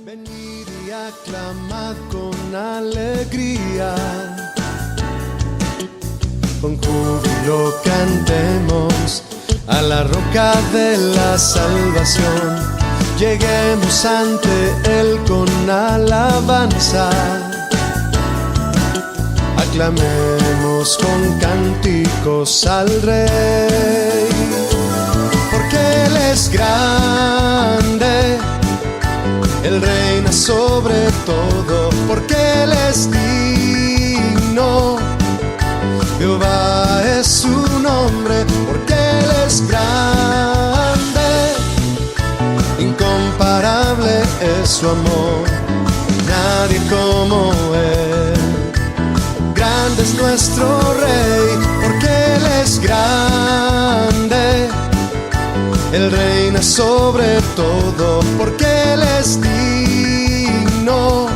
Venid y aclamad con alegría, con júbilo cantemos a la roca de la salvación. Lleguemos ante Él con alabanza, aclamemos con cánticos al Rey, porque Él es grande, Él reina sobre todo, porque Él es digno. Jehová es su nombre, porque Él es grande, incomparable es su amor, nadie como Él. Grande es nuestro Rey, porque Él es grande, Él reina sobre todo, porque Él es digno.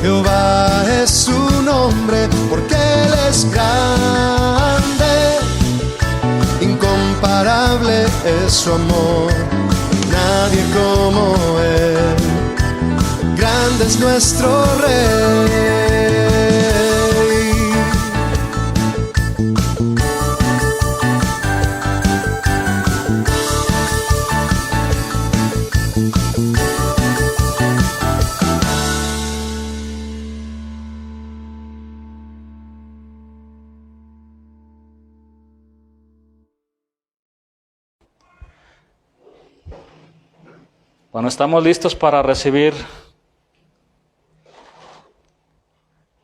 Jehová es su nombre, porque Él es grande, incomparable es su amor, nadie como Él. Grande es nuestro Rey. Bueno, estamos listos para recibir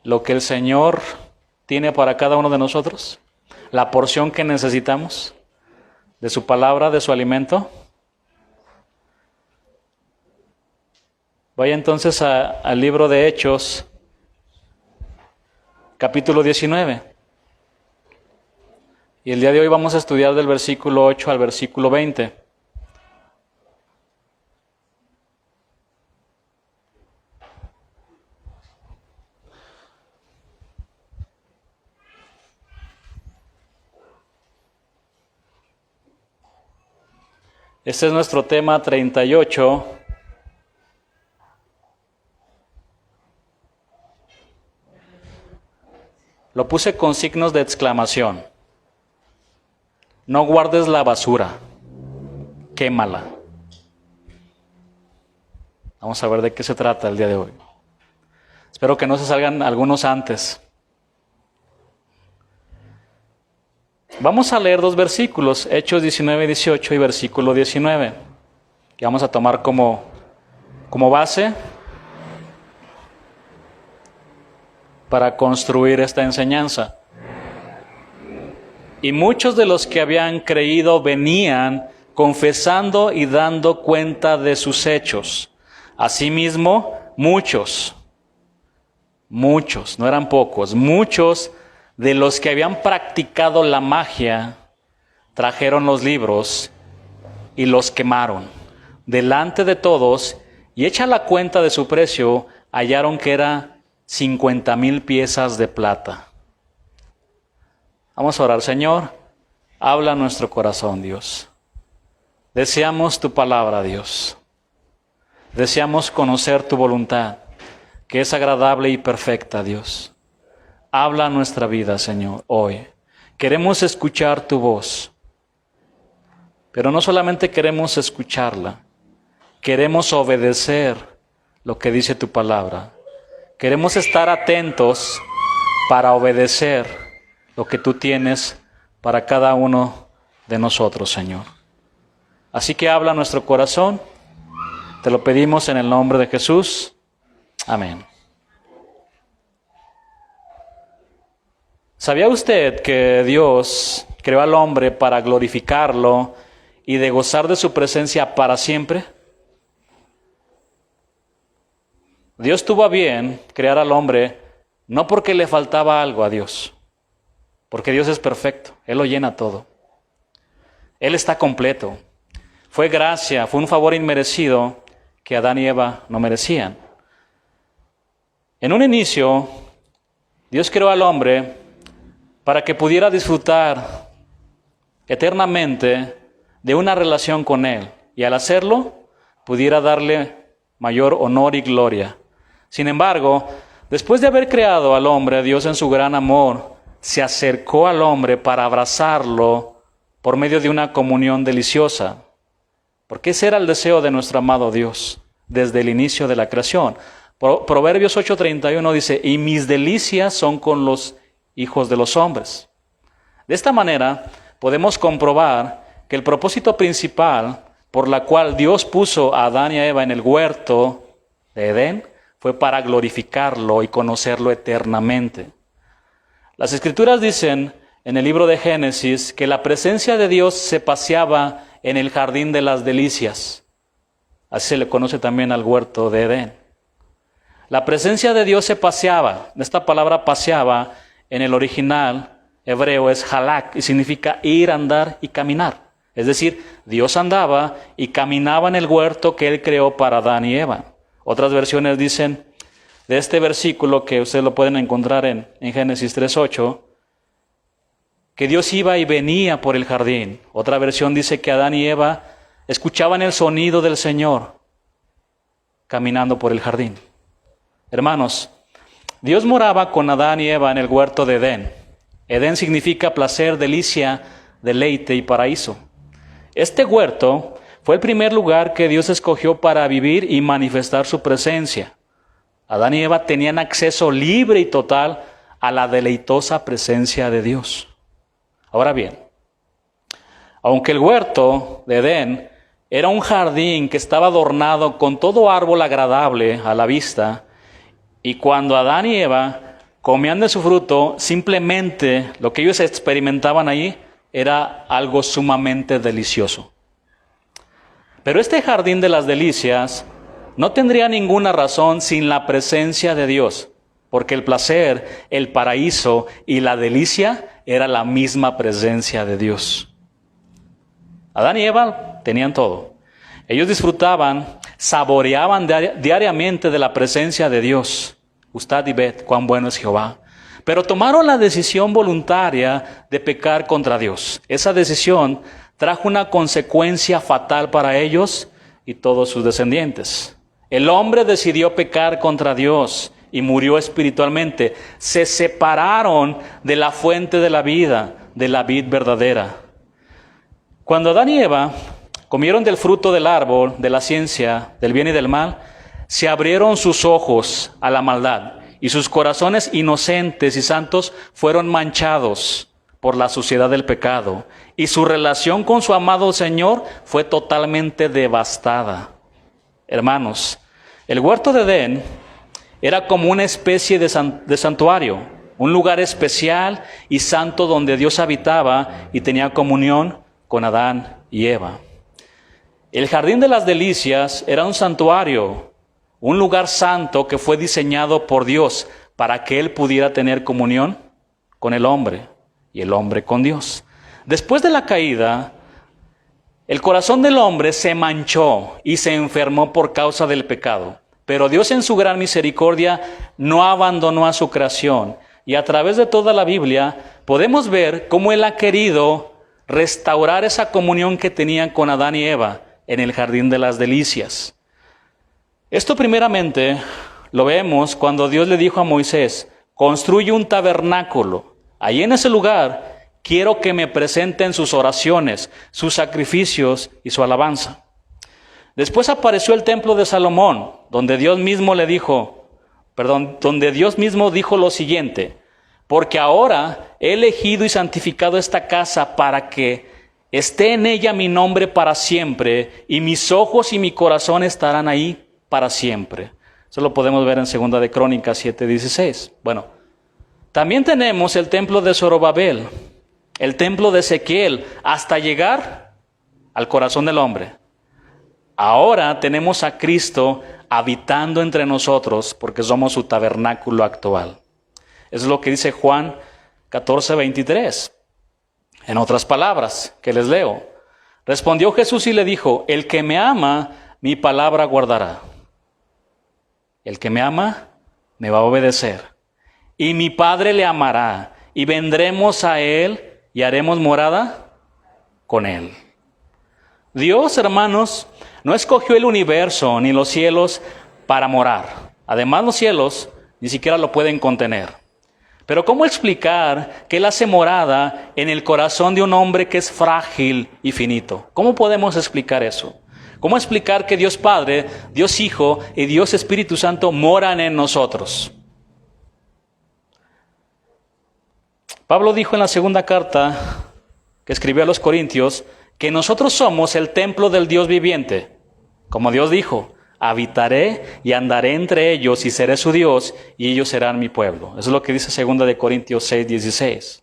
lo que el Señor tiene para cada uno de nosotros, la porción que necesitamos de su palabra, de su alimento. Vaya entonces al libro de Hechos, capítulo 19. Y el día de hoy vamos a estudiar del versículo 8 al versículo 20. Este es nuestro tema 38. Lo puse con signos de exclamación. No guardes la basura, quémala. Vamos a ver de qué se trata el día de hoy. Espero que no se salgan algunos antes. Vamos a leer dos versículos, Hechos 19 y 18 y versículo 19, que vamos a tomar como base para construir esta enseñanza. Y muchos de los que habían creído venían confesando y dando cuenta de sus hechos. Asimismo, muchos, no eran pocos, muchos de los que habían practicado la magia trajeron los libros y los quemaron delante de todos, y hecha la cuenta de su precio, hallaron que era 50,000 piezas de plata. Vamos a orar. Señor, habla a nuestro corazón, Dios. Deseamos tu palabra, Dios. Deseamos conocer tu voluntad, que es agradable y perfecta, Dios. Habla a nuestra vida, Señor, hoy. Queremos escuchar tu voz, pero no solamente queremos escucharla, queremos obedecer lo que dice tu palabra. Queremos estar atentos para obedecer lo que tú tienes para cada uno de nosotros, Señor. Así que habla a nuestro corazón. Te lo pedimos en el nombre de Jesús. Amén. ¿Sabía usted que Dios creó al hombre para glorificarlo y de gozar de su presencia para siempre? Dios tuvo a bien crear al hombre no porque le faltaba algo a Dios, porque Dios es perfecto, Él lo llena todo. Él está completo. Fue gracia, fue un favor inmerecido que Adán y Eva no merecían. En un inicio, Dios creó al hombre para que pudiera disfrutar eternamente de una relación con Él, y al hacerlo, pudiera darle mayor honor y gloria. Sin embargo, después de haber creado al hombre, Dios en su gran amor se acercó al hombre para abrazarlo por medio de una comunión deliciosa. Porque ese era el deseo de nuestro amado Dios desde el inicio de la creación. Proverbios 8:31 dice, y mis delicias son con los hijos de los hombres. De esta manera podemos comprobar que el propósito principal por la cual Dios puso a Adán y a Eva en el huerto de Edén fue para glorificarlo y conocerlo eternamente. Las Escrituras dicen en el libro de Génesis que la presencia de Dios se paseaba en el jardín de las delicias. Así se le conoce también al huerto de Edén. La presencia de Dios se paseaba. Esta palabra paseaba en el original hebreo es halak y significa ir, andar y caminar. Es decir, Dios andaba y caminaba en el huerto que Él creó para Adán y Eva. Otras versiones dicen de este versículo, que ustedes lo pueden encontrar en Génesis 3:8, que Dios iba y venía por el jardín. Otra versión dice que Adán y Eva escuchaban el sonido del Señor caminando por el jardín. Hermanos, Dios moraba con Adán y Eva en el huerto de Edén. Edén significa placer, delicia, deleite y paraíso. Este huerto fue el primer lugar que Dios escogió para vivir y manifestar su presencia. Adán y Eva tenían acceso libre y total a la deleitosa presencia de Dios. Ahora bien, aunque el huerto de Edén era un jardín que estaba adornado con todo árbol agradable a la vista, y cuando Adán y Eva comían de su fruto, simplemente lo que ellos experimentaban ahí era algo sumamente delicioso. Pero este jardín de las delicias no tendría ninguna razón sin la presencia de Dios, porque el placer, el paraíso y la delicia era la misma presencia de Dios. Adán y Eva tenían todo. Ellos disfrutaban, saboreaban diariamente de la presencia de Dios. Gustad y ved cuán bueno es Jehová. Pero tomaron la decisión voluntaria de pecar contra Dios. Esa decisión trajo una consecuencia fatal para ellos y todos sus descendientes. El hombre decidió pecar contra Dios y murió espiritualmente. Se separaron de la fuente de la vida, de la vid verdadera. Cuando Adán y Eva comieron del fruto del árbol, de la ciencia, del bien y del mal, se abrieron sus ojos a la maldad y sus corazones inocentes y santos fueron manchados por la suciedad del pecado, y su relación con su amado Señor fue totalmente devastada. Hermanos, el huerto de Edén era como una especie de santuario, un lugar especial y santo donde Dios habitaba y tenía comunión con Adán y Eva. El jardín de las delicias era un santuario, un lugar santo que fue diseñado por Dios para que Él pudiera tener comunión con el hombre y el hombre con Dios. Después de la caída, el corazón del hombre se manchó y se enfermó por causa del pecado. Pero Dios en su gran misericordia no abandonó a su creación. Y a través de toda la Biblia podemos ver cómo Él ha querido restaurar esa comunión que tenían con Adán y Eva en el jardín de las delicias. Esto primeramente lo vemos cuando Dios le dijo a Moisés: construye un tabernáculo. Ahí en ese lugar quiero que me presenten sus oraciones, sus sacrificios y su alabanza. Después apareció el templo de Salomón, donde Dios mismo dijo lo siguiente: porque ahora he elegido y santificado esta casa para que esté en ella mi nombre para siempre, y mis ojos y mi corazón estarán ahí para siempre. Eso lo podemos ver en 2 de Crónicas 7:16. Bueno, también tenemos el templo de Zorobabel, el templo de Ezequiel, hasta llegar al corazón del hombre. Ahora tenemos a Cristo habitando entre nosotros porque somos su tabernáculo actual. Eso es lo que dice Juan 14:23. En otras palabras, que les leo: respondió Jesús y le dijo: el que me ama, mi palabra guardará. El que me ama, me va a obedecer. Y mi Padre le amará, y vendremos a él y haremos morada con él. Dios, hermanos, no escogió el universo ni los cielos para morar. Además, los cielos ni siquiera lo pueden contener. Pero ¿cómo explicar que Él hace morada en el corazón de un hombre que es frágil y finito? ¿Cómo podemos explicar eso? ¿Cómo explicar que Dios Padre, Dios Hijo y Dios Espíritu Santo moran en nosotros? Pablo dijo en la segunda carta que escribió a los Corintios que nosotros somos el templo del Dios viviente. Como Dios dijo, habitaré y andaré entre ellos y seré su Dios y ellos serán mi pueblo. Eso es lo que dice 2 Corintios 6:16.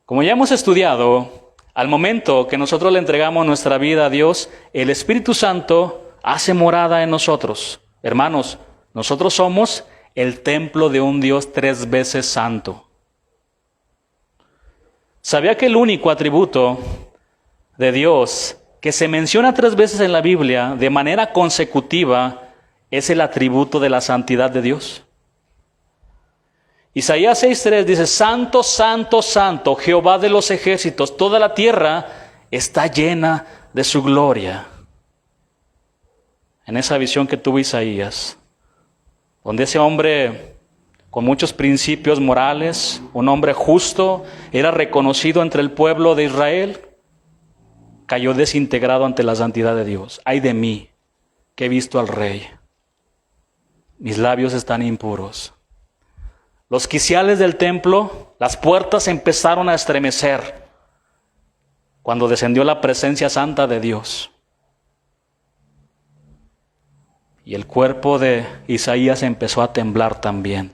Como ya hemos estudiado, al momento que nosotros le entregamos nuestra vida a Dios, el Espíritu Santo hace morada en nosotros. Hermanos, nosotros somos el templo de un Dios 3 veces santo. ¿Sabía que el único atributo de Dios que se menciona 3 veces en la Biblia de manera consecutiva es el atributo de la santidad de Dios? Isaías 6:3 dice, Santo, Santo, Santo, Jehová de los ejércitos, toda la tierra está llena de su gloria. En esa visión que tuvo Isaías, donde ese hombre con muchos principios morales, un hombre justo, era reconocido entre el pueblo de Israel, cayó desintegrado ante la santidad de Dios. Ay de mí, que he visto al Rey. Mis labios están impuros. Los quiciales del templo, las puertas empezaron a estremecer cuando descendió la presencia santa de Dios. Y el cuerpo de Isaías empezó a temblar también,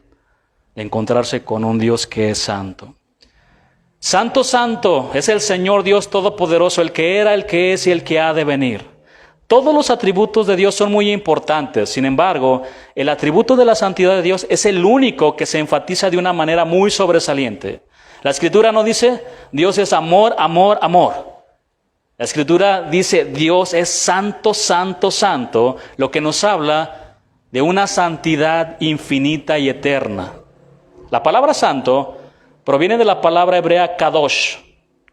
de encontrarse con un Dios que es santo. Santo, santo es el Señor Dios Todopoderoso, el que era, el que es y el que ha de venir. Todos los atributos de Dios son muy importantes. Sin embargo, el atributo de la santidad de Dios es el único que se enfatiza de una manera muy sobresaliente. La Escritura no dice, Dios es amor, amor, amor. La Escritura dice, Dios es santo, santo, santo, lo que nos habla de una santidad infinita y eterna. La palabra santo proviene de la palabra hebrea kadosh,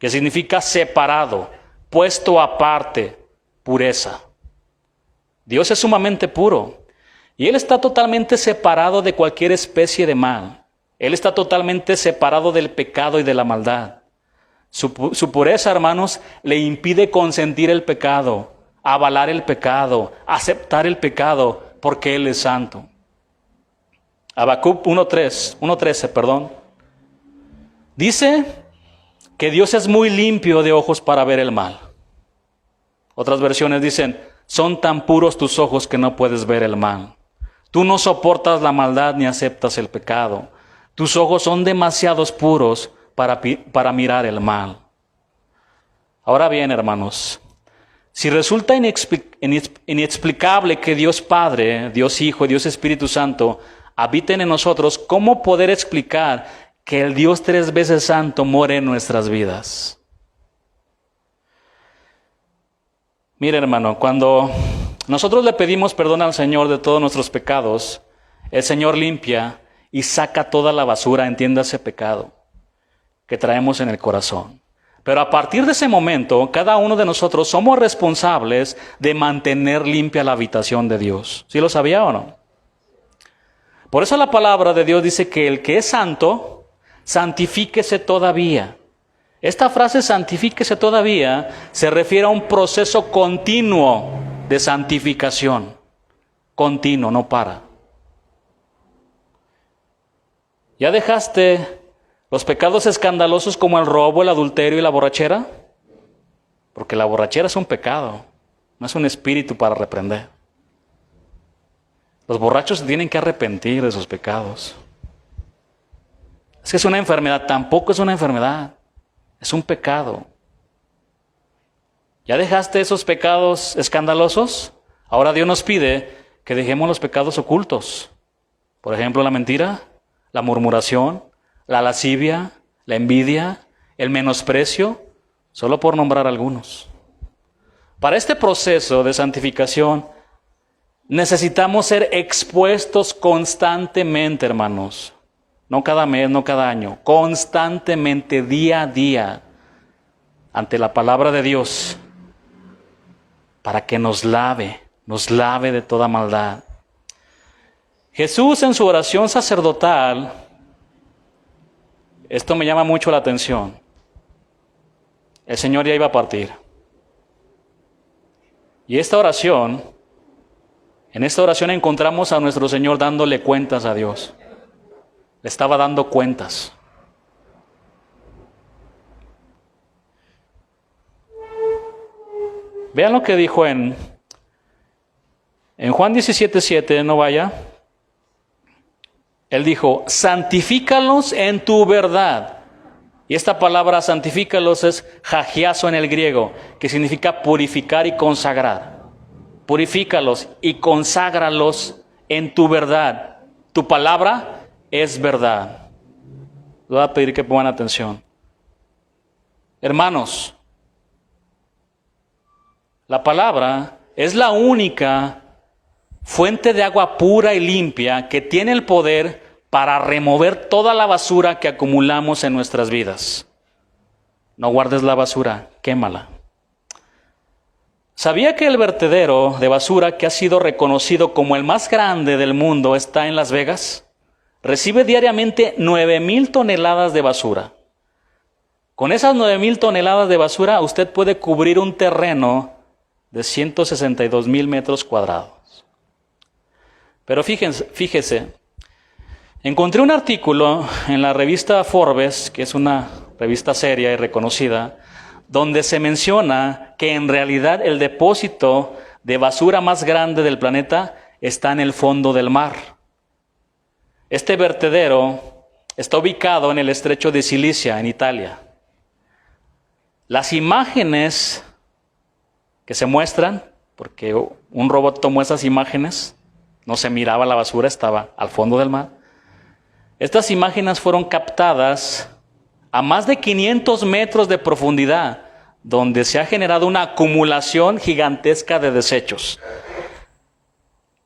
que significa separado, puesto aparte, pureza. Dios es sumamente puro y Él está totalmente separado de cualquier especie de mal. Él está totalmente separado del pecado y de la maldad. Su pureza, hermanos, le impide consentir el pecado, avalar el pecado, aceptar el pecado, porque Él es santo. Habacuc 1:13, dice que Dios es muy limpio de ojos para ver el mal. Otras versiones dicen, son tan puros tus ojos que no puedes ver el mal. Tú no soportas la maldad ni aceptas el pecado. Tus ojos son demasiado puros para mirar el mal. Ahora bien, hermanos, si resulta inexplicable que Dios Padre, Dios Hijo y Dios Espíritu Santo habiten en nosotros, ¿cómo poder explicar que el Dios 3 veces santo more en nuestras vidas? Mire, hermano, cuando nosotros le pedimos perdón al Señor de todos nuestros pecados, el Señor limpia y saca toda la basura, entiéndase pecado, que traemos en el corazón. Pero a partir de ese momento, cada uno de nosotros somos responsables de mantener limpia la habitación de Dios. ¿Sí lo sabía o no? Por eso la palabra de Dios dice que el que es santo, santifíquese todavía. Esta frase santifíquese todavía se refiere a un proceso continuo de santificación. Continuo, no para. ¿Ya dejaste los pecados escandalosos como el robo, el adulterio y la borrachera? Porque la borrachera es un pecado, no es un espíritu para reprender. Los borrachos se tienen que arrepentir de sus pecados. Es que es una enfermedad, tampoco es una enfermedad, es un pecado. ¿Ya dejaste esos pecados escandalosos? Ahora Dios nos pide que dejemos los pecados ocultos. Por ejemplo, la mentira, la murmuración, la lascivia, la envidia, el menosprecio, solo por nombrar algunos. Para este proceso de santificación necesitamos ser expuestos constantemente, hermanos. No cada mes, no cada año, constantemente, día a día, ante la palabra de Dios. para que nos lave de toda maldad. Jesús en su oración sacerdotal, esto me llama mucho la atención. El Señor ya iba a partir. Y en esta oración encontramos a nuestro Señor dándole cuentas a Dios. Le estaba dando cuentas. Vean lo que dijo en Juan 17:7, no vaya. Él dijo, santifícalos en tu verdad. Y esta palabra santifícalos es hagiazo en el griego, que significa purificar y consagrar. Purifícalos y conságralos en tu verdad. Tu palabra es verdad. Les voy a pedir que pongan atención. Hermanos, la palabra es la única fuente de agua pura y limpia que tiene el poder para remover toda la basura que acumulamos en nuestras vidas. No guardes la basura, quémala. ¿Sabía que el vertedero de basura que ha sido reconocido como el más grande del mundo está en Las Vegas? Recibe diariamente 9,000 toneladas de basura. Con esas 9,000 toneladas de basura usted puede cubrir un terreno de 162,000 metros cuadrados. Pero fíjese, encontré un artículo en la revista Forbes, que es una revista seria y reconocida, donde se menciona que en realidad el depósito de basura más grande del planeta está en el fondo del mar. Este vertedero está ubicado en el estrecho de Sicilia, en Italia. Las imágenes que se muestran, porque un robot tomó esas imágenes, no se miraba la basura, estaba al fondo del mar. Estas imágenes fueron captadas a más de 500 metros de profundidad, donde se ha generado una acumulación gigantesca de desechos.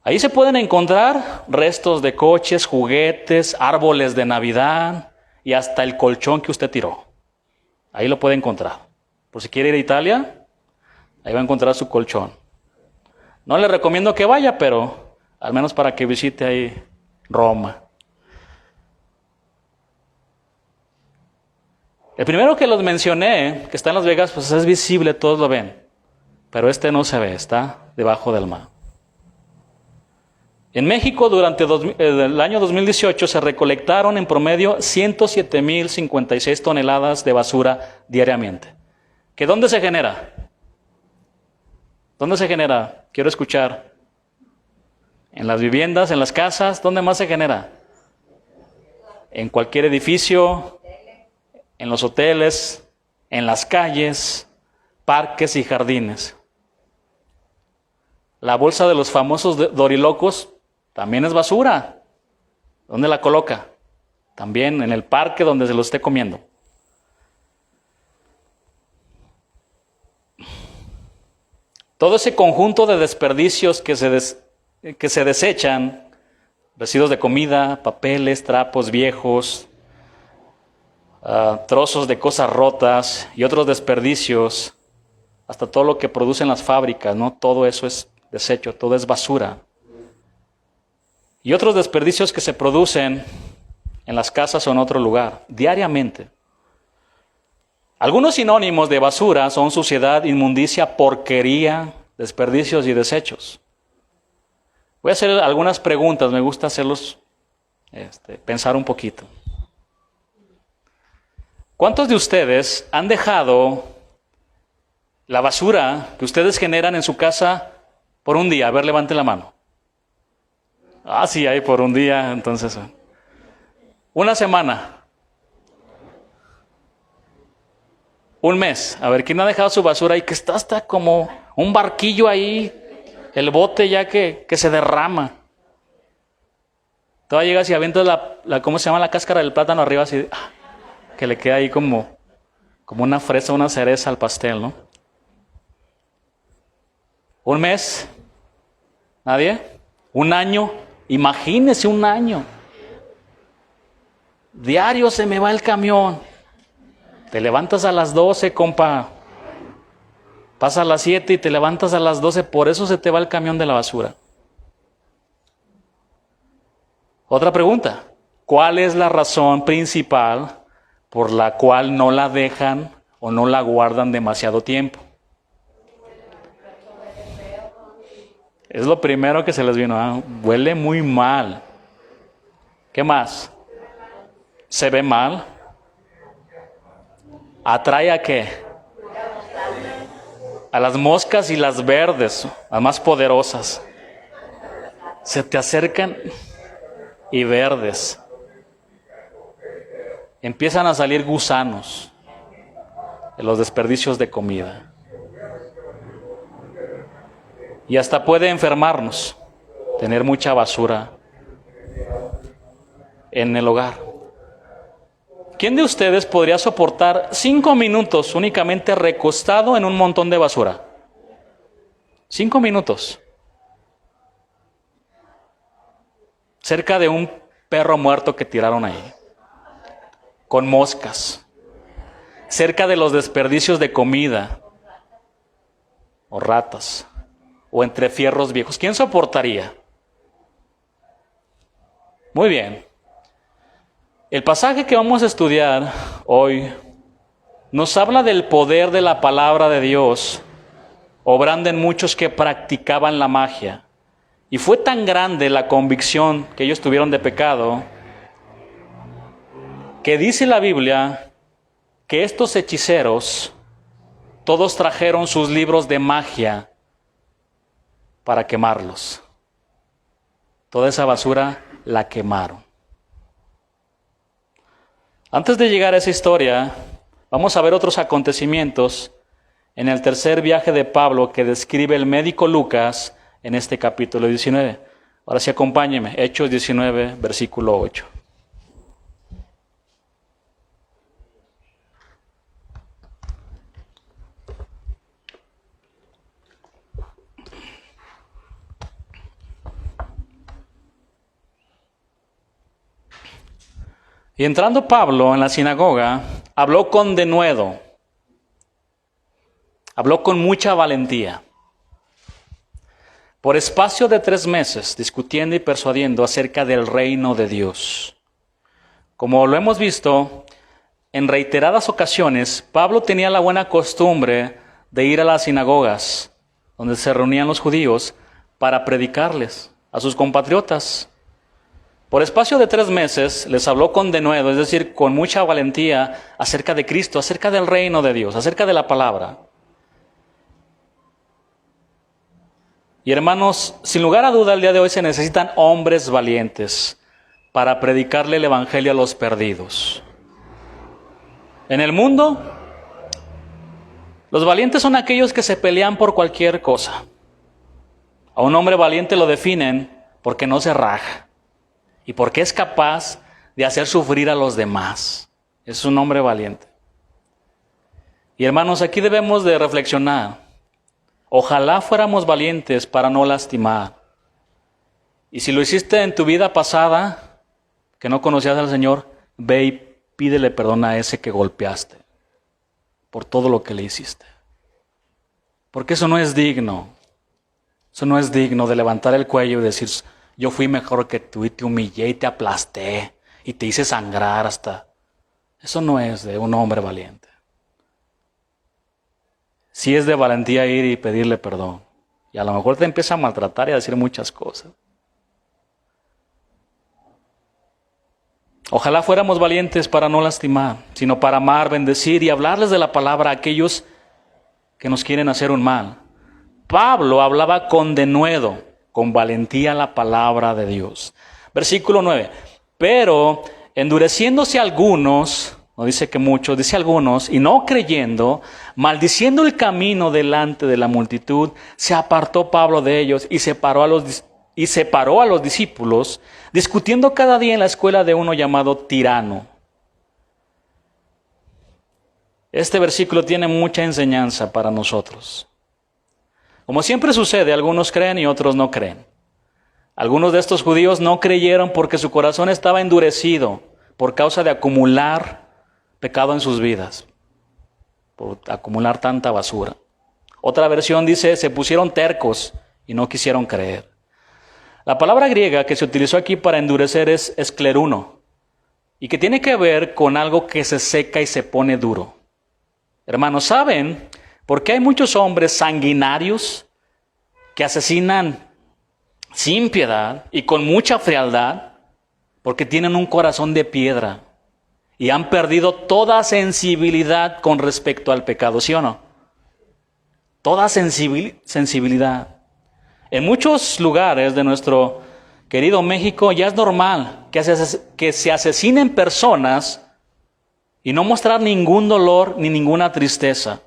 Ahí se pueden encontrar restos de coches, juguetes, árboles de Navidad y hasta el colchón que usted tiró. Ahí lo puede encontrar. Por si quiere ir a Italia, ahí va a encontrar su colchón. No le recomiendo que vaya, pero al menos para que visite ahí Roma. El primero que los mencioné, que está en Las Vegas, pues es visible, todos lo ven. Pero este no se ve, está debajo del mar. En México, durante el año 2018, se recolectaron en promedio 107,056 toneladas de basura diariamente. ¿Que dónde se genera? ¿Dónde se genera? Quiero escuchar. ¿En las viviendas, en las casas? ¿Dónde más se genera? En cualquier edificio, en los hoteles, en las calles, parques y jardines. La bolsa de los famosos dorilocos también es basura. ¿Dónde la coloca? También en el parque donde se lo esté comiendo. Todo ese conjunto de desperdicios que se desechan, residuos de comida, papeles, trapos viejos, trozos de cosas rotas y otros desperdicios, hasta todo lo que producen las fábricas, ¿no? Todo eso es desecho, todo es basura. Y otros desperdicios que se producen en las casas o en otro lugar, diariamente. Algunos sinónimos de basura son suciedad, inmundicia, porquería, desperdicios y desechos. Voy a hacer algunas preguntas, me gusta hacerlos pensar un poquito. ¿Cuántos de ustedes han dejado la basura que ustedes generan en su casa por un día? A ver, levante la mano. Ah, sí, hay por un día, entonces. Una semana. Un mes. A ver, ¿quién ha dejado su basura ahí? Que está hasta como un barquillo ahí, el bote ya que se derrama. Todavía llegas y avientas ¿cómo se llama? La cáscara del plátano arriba, así, que le queda ahí como una fresa, una cereza al pastel, ¿no? ¿Un mes? ¿Nadie? ¿Un año? Imagínese un año. Diario se me va el camión. Te levantas a las 12, compa. Pasa a las 7 y te levantas a las 12, por eso se te va el camión de la basura. Otra pregunta, ¿cuál es la razón principal por la cual no la dejan o no la guardan demasiado tiempo? Es lo primero que se les vino. Huele muy mal. ¿Qué más? ¿Se ve mal? ¿Atrae a qué? A las moscas y las verdes, las más poderosas. Se te acercan y verdes. Empiezan a salir gusanos de los desperdicios de comida. Y hasta puede enfermarnos, tener mucha basura en el hogar. ¿Quién de ustedes podría soportar 5 minutos únicamente recostado en un montón de basura? 5 minutos. Cerca de un perro muerto que tiraron ahí, con moscas. Cerca de los desperdicios de comida, o ratas, o entre fierros viejos. ¿Quién soportaría? Muy bien. El pasaje que vamos a estudiar hoy nos habla del poder de la palabra de Dios, obrando en muchos que practicaban la magia. Y fue tan grande la convicción que ellos tuvieron de pecado, que dice la Biblia que estos hechiceros todos trajeron sus libros de magia para quemarlos. Toda esa basura la quemaron. Antes de llegar a esa historia, vamos a ver otros acontecimientos en el tercer viaje de Pablo que describe el médico Lucas en este capítulo 19. Ahora sí, acompáñeme. Hechos 19, versículo 8. Y entrando Pablo en la sinagoga, habló con denuedo, habló con mucha valentía, por espacio de 3 meses, discutiendo y persuadiendo acerca del reino de Dios. Como lo hemos visto, en reiteradas ocasiones, Pablo tenía la buena costumbre de ir a las sinagogas, donde se reunían los judíos, para predicarles a sus compatriotas. Por espacio de 3 meses les habló con denuedo, es decir, con mucha valentía, acerca de Cristo, acerca del reino de Dios, acerca de la palabra. Y hermanos, sin lugar a duda, el día de hoy se necesitan hombres valientes para predicarle el evangelio a los perdidos. En el mundo, los valientes son aquellos que se pelean por cualquier cosa. A un hombre valiente lo definen porque no se raja y porque es capaz de hacer sufrir a los demás. Es un hombre valiente. Y hermanos, aquí debemos de reflexionar. Ojalá fuéramos valientes para no lastimar. Y si lo hiciste en tu vida pasada, que no conocías al Señor, ve y pídele perdón a ese que golpeaste por todo lo que le hiciste. Porque eso no es digno. Eso no es digno de levantar el cuello y decir, yo fui mejor que tú y te humillé y te aplasté y te hice sangrar hasta... Eso no es de un hombre valiente. Sí es de valentía ir y pedirle perdón. Y a lo mejor te empieza a maltratar y a decir muchas cosas. Ojalá fuéramos valientes para no lastimar, sino para amar, bendecir y hablarles de la palabra a aquellos que nos quieren hacer un mal. Pablo hablaba con denuedo, con valentía la palabra de Dios. Versículo 9. Pero endureciéndose algunos, no dice que muchos, dice algunos, y no creyendo, maldiciendo el camino delante de la multitud, se apartó Pablo de ellos y separó a los discípulos, discutiendo cada día en la escuela de uno llamado Tirano. Este versículo tiene mucha enseñanza para nosotros. Como siempre sucede, algunos creen y otros no creen. Algunos de estos judíos no creyeron porque su corazón estaba endurecido por causa de acumular pecado en sus vidas, por acumular tanta basura. Otra versión dice, se pusieron tercos y no quisieron creer. La palabra griega que se utilizó aquí para endurecer es escleruno, y que tiene que ver con algo que se seca y se pone duro. Hermanos, ¿saben por qué hay muchos hombres sanguinarios que asesinan sin piedad y con mucha frialdad? Porque tienen un corazón de piedra y han perdido toda sensibilidad con respecto al pecado, ¿sí o no? Toda sensibilidad. En muchos lugares de nuestro querido México ya es normal que se asesinen personas y no mostrar ningún dolor ni ninguna tristeza.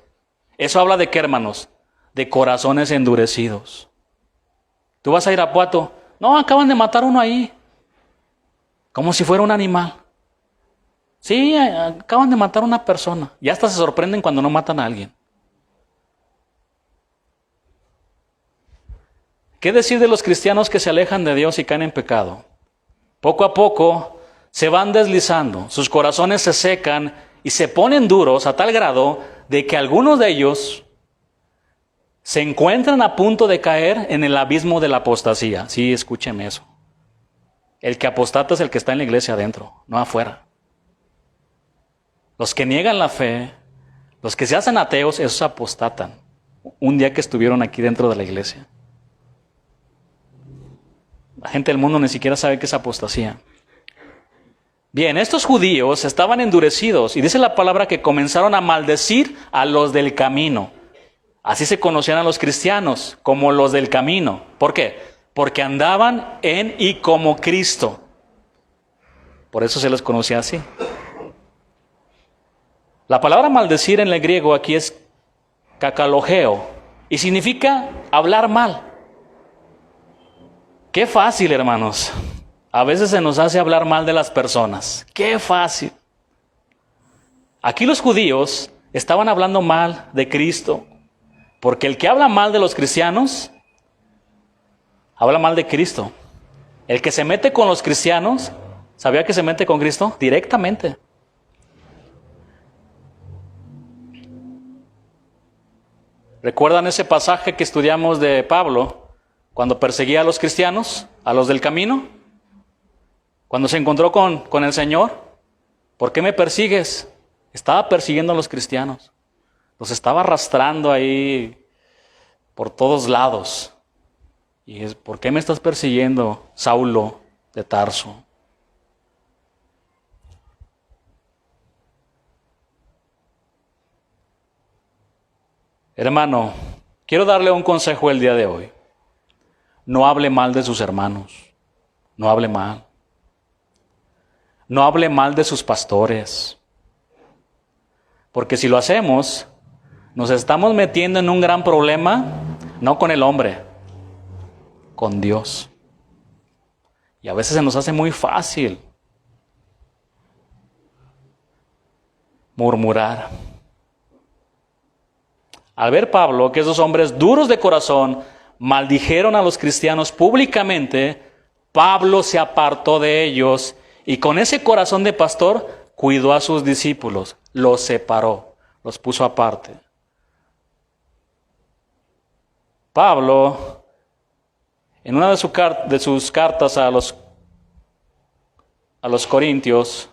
Eso habla de qué, hermanos? De corazones endurecidos. Tú vas a Irapuato, no, acaban de matar uno ahí, como si fuera un animal. Sí, acaban de matar a una persona. Y hasta se sorprenden cuando no matan a alguien. ¿Qué decir de los cristianos que se alejan de Dios y caen en pecado? Poco a poco se van deslizando, sus corazones se secan y se ponen duros a tal grado de que algunos de ellos se encuentran a punto de caer en el abismo de la apostasía. Sí, escúcheme eso. El que apostata es el que está en la iglesia adentro, no afuera. Los que niegan la fe, los que se hacen ateos, esos apostatan. Un día que estuvieron aquí dentro de la iglesia. La gente del mundo ni siquiera sabe qué es apostasía. Bien, estos judíos estaban endurecidos y dice la palabra que comenzaron a maldecir a los del camino. Así se conocían a los cristianos, como los del camino. ¿Por qué? Porque andaban en y como Cristo. Por eso se les conocía así. La palabra maldecir en el griego aquí es kakalogeo y significa hablar mal. Qué fácil, hermanos. A veces se nos hace hablar mal de las personas. Qué fácil. Aquí los judíos estaban hablando mal de Cristo, porque el que habla mal de los cristianos, habla mal de Cristo. El que se mete con los cristianos, ¿sabía que se mete con Cristo? Directamente. ¿Recuerdan ese pasaje que estudiamos de Pablo? Cuando perseguía a los cristianos, a los del camino, cuando se encontró con el Señor, ¿por qué me persigues? Estaba persiguiendo a los cristianos, los estaba arrastrando ahí por todos lados. Y es, ¿por qué me estás persiguiendo, Saulo de Tarso? Hermano, quiero darle un consejo el día de hoy. No hable mal de sus hermanos. No hable mal. No hable mal de sus pastores. Porque si lo hacemos, nos estamos metiendo en un gran problema, no con el hombre, con Dios. Y a veces se nos hace muy fácil murmurar. Al ver Pablo que esos hombres duros de corazón maldijeron a los cristianos públicamente, Pablo se apartó de ellos y con ese corazón de pastor cuidó a sus discípulos, los separó, los puso aparte. Pablo, en una de sus cartas a los Corintios,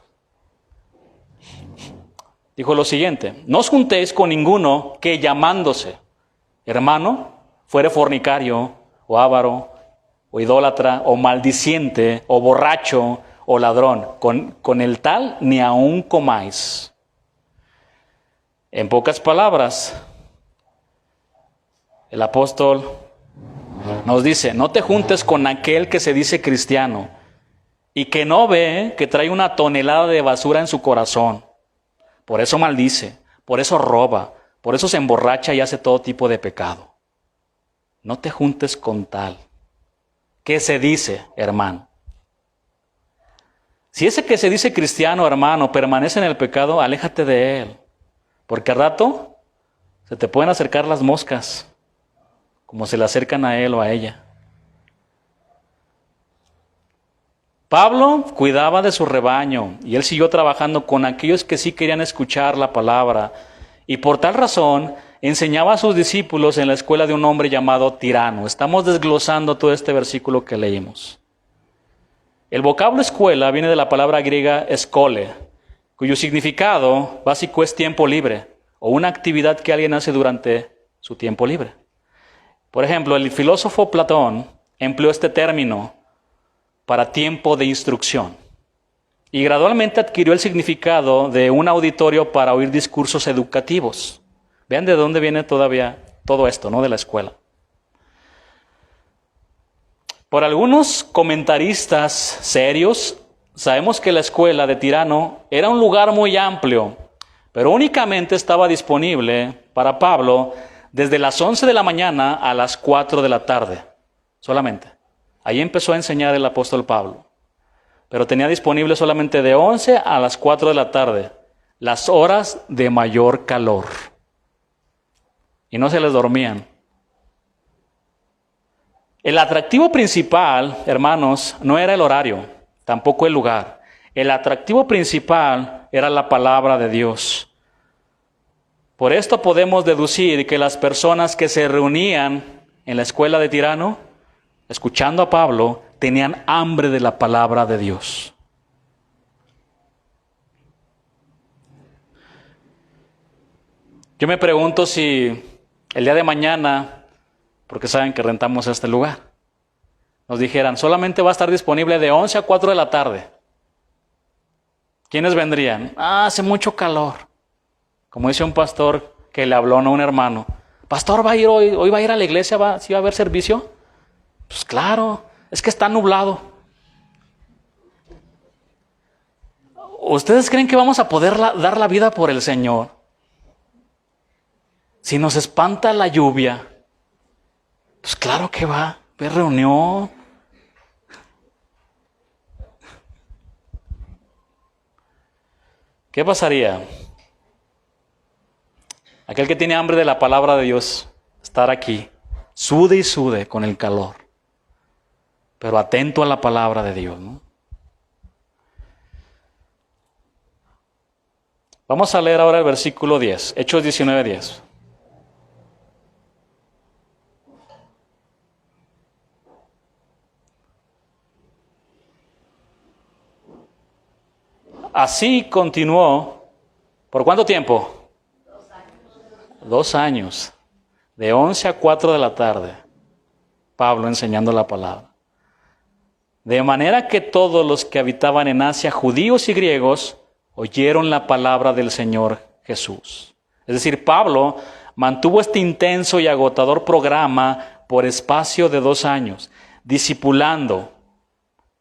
dijo lo siguiente: no os juntéis con ninguno que llamándose hermano fuere fornicario, o avaro, o idólatra, o maldiciente, o borracho, o ladrón. Con el tal ni aun comáis. En pocas palabras, el apóstol nos dice: no te juntes con aquel que se dice cristiano y que no ve que trae una tonelada de basura en su corazón. Por eso maldice, por eso roba, por eso se emborracha y hace todo tipo de pecado. No te juntes con tal. ¿Qué se dice, hermano? Si ese que se dice cristiano, hermano, permanece en el pecado, aléjate de él. Porque al rato se te pueden acercar las moscas, como se le acercan a él o a ella. Pablo cuidaba de su rebaño y él siguió trabajando con aquellos que sí querían escuchar la palabra. Y por tal razón, enseñaba a sus discípulos en la escuela de un hombre llamado Tirano. Estamos desglosando todo este versículo que leímos. El vocablo escuela viene de la palabra griega skole, cuyo significado básico es tiempo libre o una actividad que alguien hace durante su tiempo libre. Por ejemplo, el filósofo Platón empleó este término para tiempo de instrucción y gradualmente adquirió el significado de un auditorio para oír discursos educativos. Vean de dónde viene todavía todo esto, ¿no? De la escuela. Por algunos comentaristas serios, sabemos que la escuela de Tirano era un lugar muy amplio, pero únicamente estaba disponible para Pablo desde las 11 de la mañana a las 4 de la tarde, solamente. Ahí empezó a enseñar el apóstol Pablo, pero tenía disponible solamente de 11 a las 4 de la tarde, las horas de mayor calor. Y no se les dormían. El atractivo principal, hermanos, no era el horario, tampoco el lugar. El atractivo principal era la palabra de Dios. Por esto podemos deducir que las personas que se reunían en la escuela de Tirano, escuchando a Pablo, tenían hambre de la palabra de Dios. Yo me pregunto si el día de mañana, porque saben que rentamos este lugar, nos dijeran, solamente va a estar disponible de 11 a 4 de la tarde. ¿Quiénes vendrían? Hace mucho calor. Como dice un pastor que le habló a un hermano, pastor, ¿va a ir hoy va a ir a la iglesia? ¿Sí va a haber servicio? Pues claro, es que está nublado. ¿Ustedes creen que vamos a poder dar la vida por el Señor si nos espanta la lluvia? Pues claro que va, ver reunión. ¿Qué pasaría? Aquel que tiene hambre de la palabra de Dios, estar aquí, sude y sude con el calor, pero atento a la palabra de Dios, ¿no? Vamos a leer ahora el versículo 10, Hechos 19:10. Así continuó, ¿por cuánto tiempo? 2 años, de 11 a 4 de la tarde, Pablo enseñando la palabra. De manera que todos los que habitaban en Asia, judíos y griegos, oyeron la palabra del Señor Jesús. Es decir, Pablo mantuvo este intenso y agotador programa por espacio de 2 años, discipulando,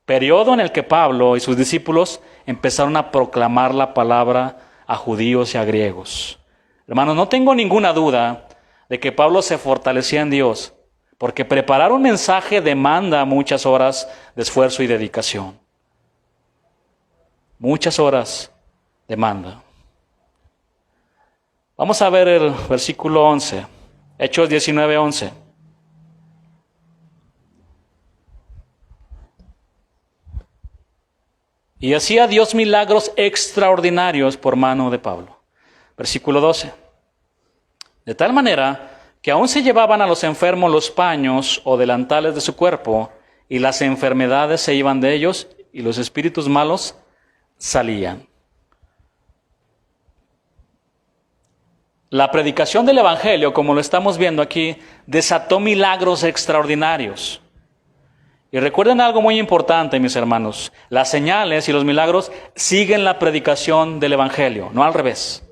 periodo en el que Pablo y sus discípulos empezaron a proclamar la palabra a judíos y a griegos. Hermanos, no tengo ninguna duda de que Pablo se fortalecía en Dios, porque preparar un mensaje demanda muchas horas de esfuerzo y dedicación. Muchas horas demanda. Vamos a ver el versículo 11, Hechos 19:11. Y hacía Dios milagros extraordinarios por mano de Pablo. Versículo 12. De tal manera que aún se llevaban a los enfermos los paños o delantales de su cuerpo, y las enfermedades se iban de ellos, y los espíritus malos salían. La predicación del Evangelio, como lo estamos viendo aquí, desató milagros extraordinarios. Y recuerden algo muy importante, mis hermanos. Las señales y los milagros siguen la predicación del Evangelio, no al revés.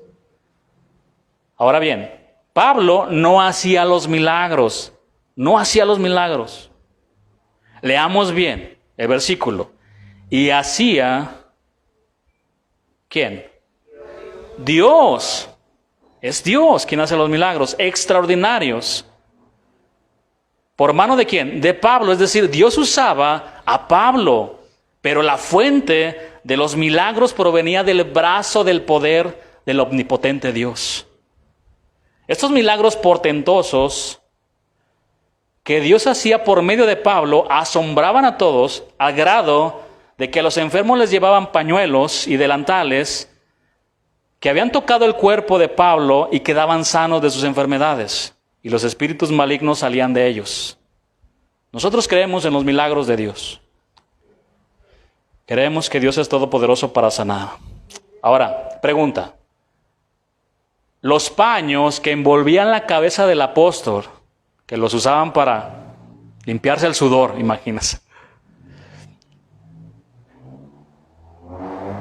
Ahora bien, Pablo no hacía los milagros. No hacía los milagros. Leamos bien el versículo. Y hacía, ¿quién? Dios. Es Dios quien hace los milagros extraordinarios. ¿Por mano de quién? De Pablo. Es decir, Dios usaba a Pablo, pero la fuente de los milagros provenía del brazo del poder del omnipotente Dios. Estos milagros portentosos que Dios hacía por medio de Pablo asombraban a todos, al grado de que a los enfermos les llevaban pañuelos y delantales que que habían tocado el cuerpo de Pablo y quedaban sanos de sus enfermedades, y los espíritus malignos salían de ellos. Nosotros creemos en los milagros de Dios. Creemos que Dios es todopoderoso para sanar. Ahora, pregunta. Los paños que envolvían la cabeza del apóstol, que los usaban para limpiarse el sudor, imagínense,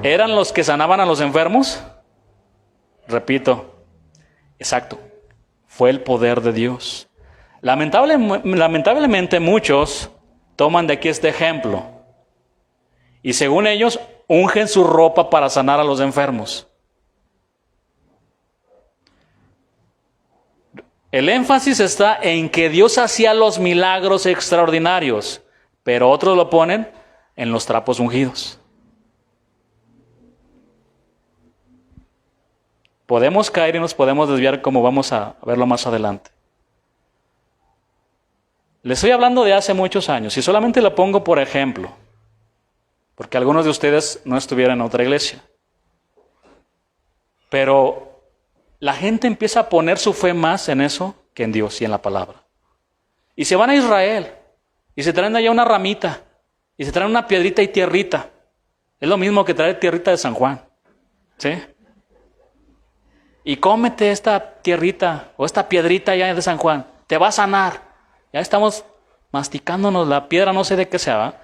¿eran los que sanaban a los enfermos? Repito, exacto, fue el poder de Dios. Lamentablemente muchos toman de aquí este ejemplo y según ellos ungen su ropa para sanar a los enfermos. El énfasis está en que Dios hacía los milagros extraordinarios, pero otros lo ponen en los trapos ungidos. Podemos caer y nos podemos desviar como vamos a verlo más adelante. Les estoy hablando de hace muchos años y solamente lo pongo por ejemplo, porque algunos de ustedes no estuvieron en otra iglesia. Pero la gente empieza a poner su fe más en eso que en Dios y en la palabra. Y se van a Israel y se traen allá una ramita y se traen una piedrita y tierrita. Es lo mismo que traer tierrita de San Juan, ¿sí? Y cómete esta tierrita o esta piedrita ya de San Juan. Te va a sanar. Ya estamos masticándonos la piedra, no sé de qué sea, ¿va?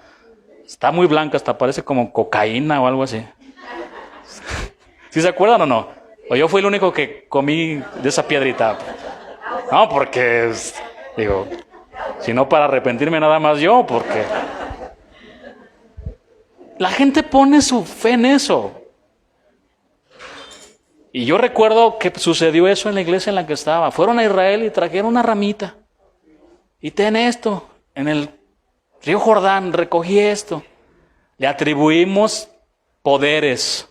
Está muy blanca, hasta parece como cocaína o algo así. ¿Sí se acuerdan o no? O yo fui el único que comí de esa piedrita. No, porque, digo, si no para arrepentirme nada más yo, porque la gente pone su fe en eso. Y yo recuerdo que sucedió eso en la iglesia en la que estaba. Fueron a Israel y trajeron una ramita. Y ten esto, en el río Jordán recogí esto. Le atribuimos poderes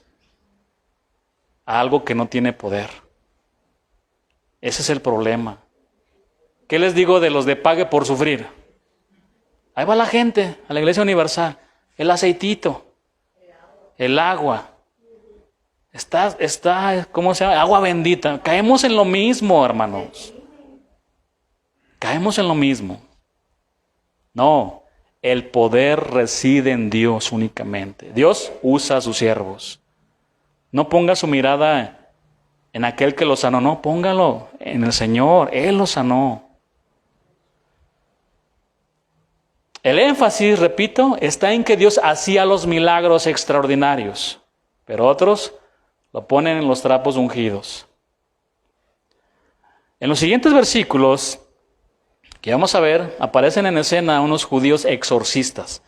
a algo que no tiene poder. Ese es el problema. ¿Qué les digo de los de pague por sufrir? Ahí va la gente a la Iglesia Universal. El aceitito, el agua. Está, ¿cómo se llama? Agua bendita. Caemos en lo mismo, hermanos. Caemos en lo mismo. No, el poder reside en Dios únicamente. Dios usa a sus siervos. No ponga su mirada en aquel que lo sanó, no, póngalo en el Señor. Él lo sanó. El énfasis, repito, está en que Dios hacía los milagros extraordinarios, pero otros lo ponen en los trapos ungidos. En los siguientes versículos que vamos a ver, aparecen en escena unos judíos exorcistas.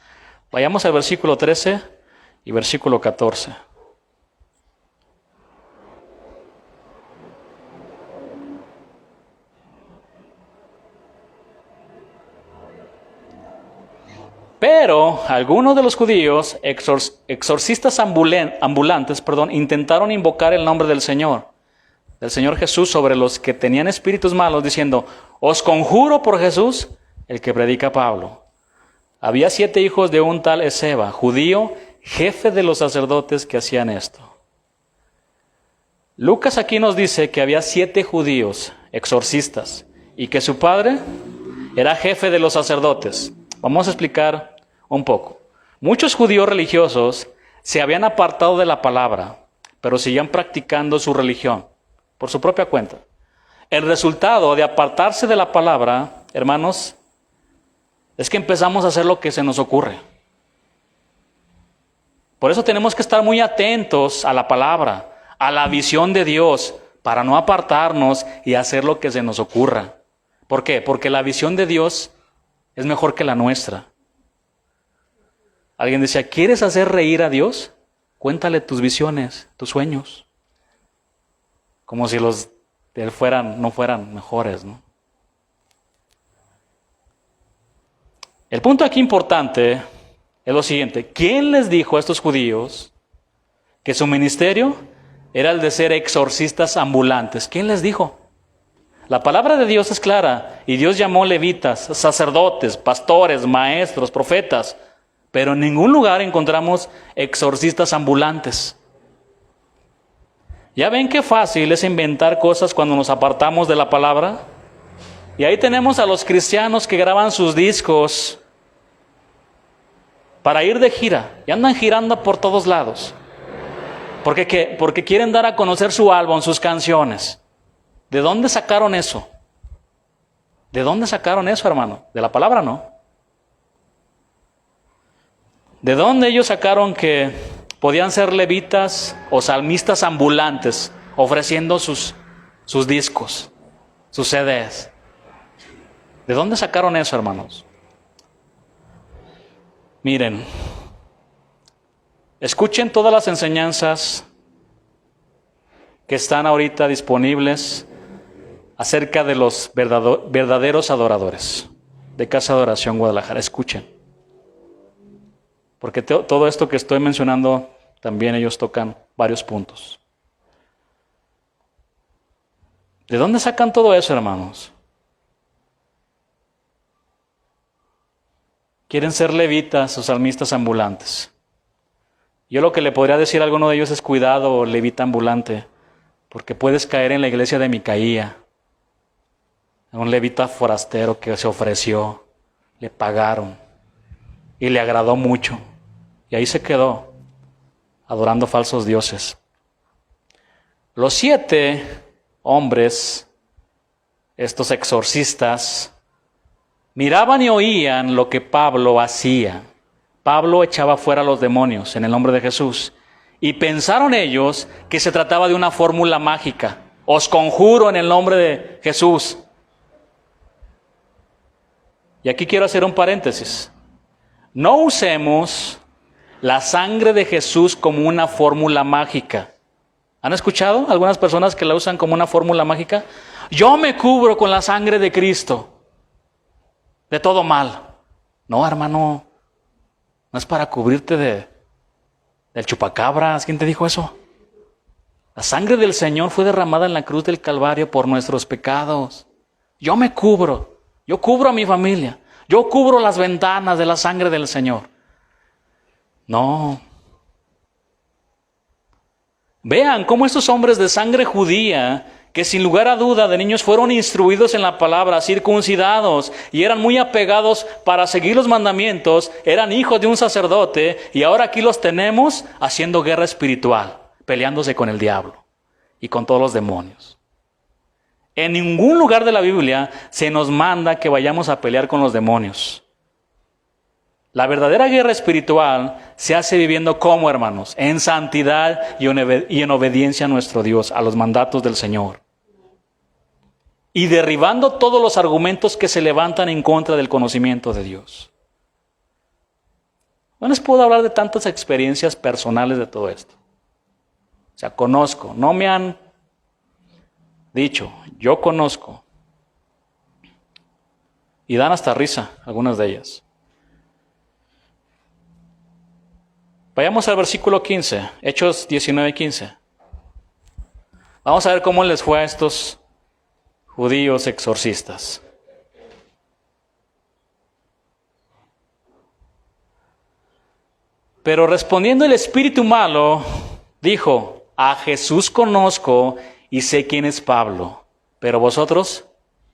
Vayamos al versículo 13 y versículo 14. Pero algunos de los judíos, exorcistas ambulantes, intentaron invocar el nombre del Señor Jesús sobre los que tenían espíritus malos, diciendo: os conjuro por Jesús, el que predica Pablo. Había 7 hijos de un tal Esceva, judío, jefe de los sacerdotes, que hacían esto. Lucas aquí nos dice que había 7 judíos exorcistas y que su padre era jefe de los sacerdotes. Vamos a explicar un poco. Muchos judíos religiosos se habían apartado de la palabra, pero seguían practicando su religión por su propia cuenta. El resultado de apartarse de la palabra, hermanos, es que empezamos a hacer lo que se nos ocurre. Por eso tenemos que estar muy atentos a la palabra, a la visión de Dios, para no apartarnos y hacer lo que se nos ocurra. ¿Por qué? Porque la visión de Dios es mejor que la nuestra. Alguien decía: ¿quieres hacer reír a Dios? Cuéntale tus visiones, tus sueños. Como si los de él no fueran mejores, ¿no? El punto aquí importante es lo siguiente: ¿quién les dijo a estos judíos que su ministerio era el de ser exorcistas ambulantes? ¿Quién les dijo? La palabra de Dios es clara, y Dios llamó levitas, sacerdotes, pastores, maestros, profetas, pero en ningún lugar encontramos exorcistas ambulantes. ¿Ya ven qué fácil es inventar cosas cuando nos apartamos de la palabra? Y ahí tenemos a los cristianos que graban sus discos para ir de gira y andan girando por todos lados. Porque quieren dar a conocer su álbum, sus canciones. ¿De dónde sacaron eso? ¿De dónde sacaron eso, hermano? De la palabra, ¿no? ¿De dónde ellos sacaron que podían ser levitas o salmistas ambulantes ofreciendo sus discos, sus CDs? ¿De dónde sacaron eso, hermanos? Miren, escuchen todas las enseñanzas que están ahorita disponibles acerca de los verdaderos adoradores de Casa de Oración Guadalajara. Escuchen. Porque todo esto que estoy mencionando, también ellos tocan varios puntos. ¿De dónde sacan todo eso, hermanos? Quieren ser levitas o salmistas ambulantes. Yo lo que le podría decir a alguno de ellos es cuidado, levita ambulante, porque puedes caer en la iglesia de Micaía. Un levita forastero que se ofreció, le pagaron y le agradó mucho. Y ahí se quedó, adorando falsos dioses. Los 7 hombres, estos exorcistas, miraban y oían lo que Pablo hacía. Pablo echaba fuera a los demonios en el nombre de Jesús. Y pensaron ellos que se trataba de una fórmula mágica. Os conjuro en el nombre de Jesús. Y aquí quiero hacer un paréntesis. No usemos la sangre de Jesús como una fórmula mágica. ¿Han escuchado algunas personas que la usan como una fórmula mágica? Yo me cubro con la sangre de Cristo de todo mal. No, hermano, no es para cubrirte del chupacabras. ¿Quién te dijo eso? La sangre del Señor fue derramada en la cruz del Calvario por nuestros pecados. Yo me cubro. Yo cubro a mi familia. Yo cubro las ventanas de la sangre del Señor. No. Vean cómo estos hombres de sangre judía, que sin lugar a duda de niños fueron instruidos en la palabra, circuncidados, y eran muy apegados para seguir los mandamientos, eran hijos de un sacerdote, y ahora aquí los tenemos haciendo guerra espiritual, peleándose con el diablo y con todos los demonios. En ningún lugar de la Biblia se nos manda que vayamos a pelear con los demonios. La verdadera guerra espiritual se hace viviendo como, hermanos, en santidad y en obediencia a nuestro Dios, a los mandatos del Señor. Y derribando todos los argumentos que se levantan en contra del conocimiento de Dios. No les puedo hablar de tantas experiencias personales de todo esto. O sea, conozco, no me han dicho, yo conozco. Y dan hasta risa algunas de ellas. Vayamos al versículo 15, Hechos 19:15. Vamos a ver cómo les fue a estos judíos exorcistas. Pero respondiendo el espíritu malo, dijo, a Jesús conozco y sé quién es Pablo, pero vosotros,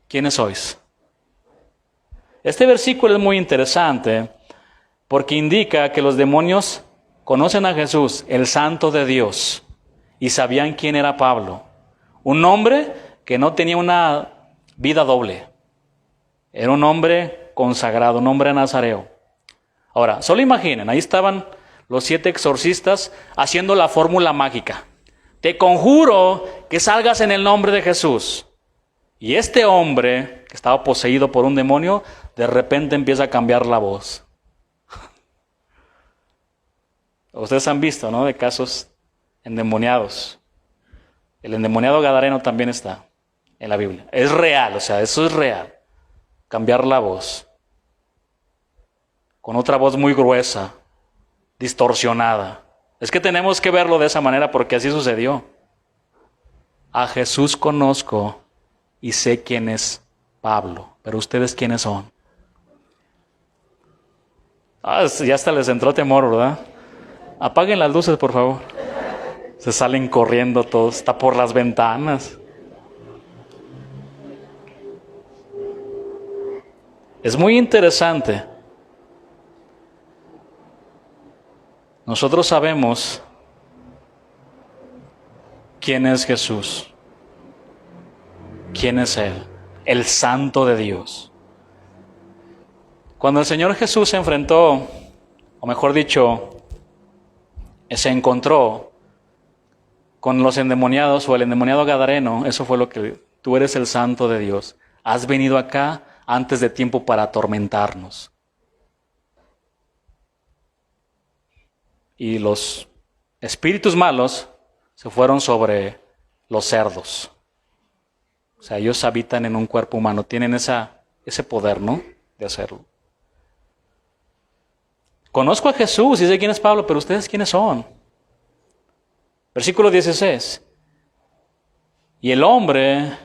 ¿quiénes sois? Este versículo es muy interesante porque indica que los demonios conocen a Jesús, el Santo de Dios, y sabían quién era Pablo. Un hombre que no tenía una vida doble. Era un hombre consagrado, un hombre nazareo. Ahora, solo imaginen, ahí estaban los 7 exorcistas haciendo la fórmula mágica. Te conjuro que salgas en el nombre de Jesús. Y este hombre, que estaba poseído por un demonio, de repente empieza a cambiar la voz. Ustedes han visto, ¿no? De casos endemoniados. El endemoniado gadareno también está en la Biblia. Es real, o sea, eso es real. Cambiar la voz. Con otra voz muy gruesa, distorsionada. Es que tenemos que verlo de esa manera porque así sucedió. A Jesús conozco y sé quién es Pablo, pero ustedes quiénes son. Ya hasta les entró temor, ¿verdad? Apaguen las luces, por favor. Se salen corriendo todos, está por las ventanas. Es muy interesante. Nosotros sabemos quién es Jesús, quién es Él, el Santo de Dios. Cuando el Señor Jesús se enfrentó, o mejor dicho, se encontró con los endemoniados o el endemoniado gadareno, eso fue lo que tú eres el Santo de Dios. Has venido acá antes de tiempo para atormentarnos. Y los espíritus malos se fueron sobre los cerdos. O sea, ellos habitan en un cuerpo humano, tienen ese poder, ¿no?, de hacerlo. Conozco a Jesús y sé quién es Pablo, pero ¿ustedes quiénes son? Versículo 16. Y el hombre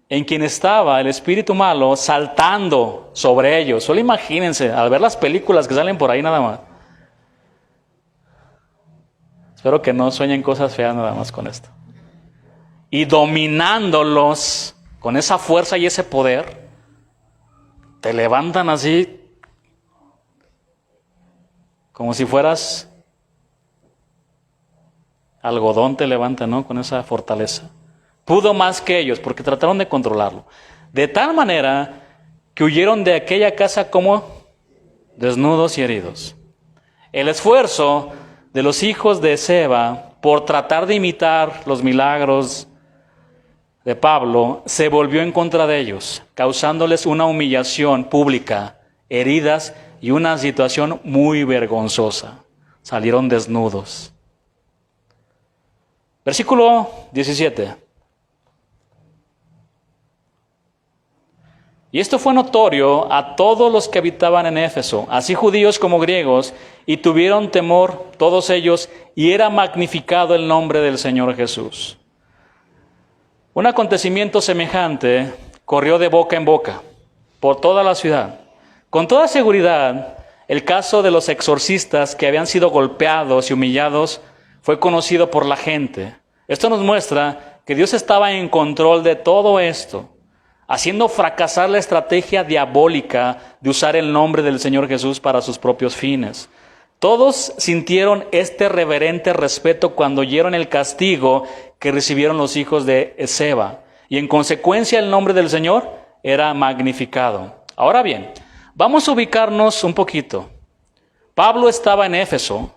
en quien estaba el espíritu malo saltando sobre ellos. Solo imagínense, al ver las películas que salen por ahí nada más. Espero que no sueñen cosas feas nada más con esto. Y dominándolos con esa fuerza y ese poder, te levantan así como si fueras algodón, te levantan, ¿no?, con esa fortaleza. Pudo más que ellos porque trataron de controlarlo. De tal manera que huyeron de aquella casa como desnudos y heridos. El esfuerzo de los hijos de Seba por tratar de imitar los milagros de Pablo se volvió en contra de ellos, causándoles una humillación pública, heridas y una situación muy vergonzosa. Salieron desnudos. Versículo 17. Y esto fue notorio a todos los que habitaban en Éfeso, así judíos como griegos, y tuvieron temor todos ellos, y era magnificado el nombre del Señor Jesús. Un acontecimiento semejante corrió de boca en boca por toda la ciudad. Con toda seguridad, el caso de los exorcistas que habían sido golpeados y humillados fue conocido por la gente. Esto nos muestra que Dios estaba en control de todo esto, haciendo fracasar la estrategia diabólica de usar el nombre del Señor Jesús para sus propios fines. Todos sintieron este reverente respeto cuando oyeron el castigo que recibieron los hijos de Seba, y en consecuencia el nombre del Señor era magnificado. Ahora bien, vamos a ubicarnos un poquito. Pablo estaba en Éfeso.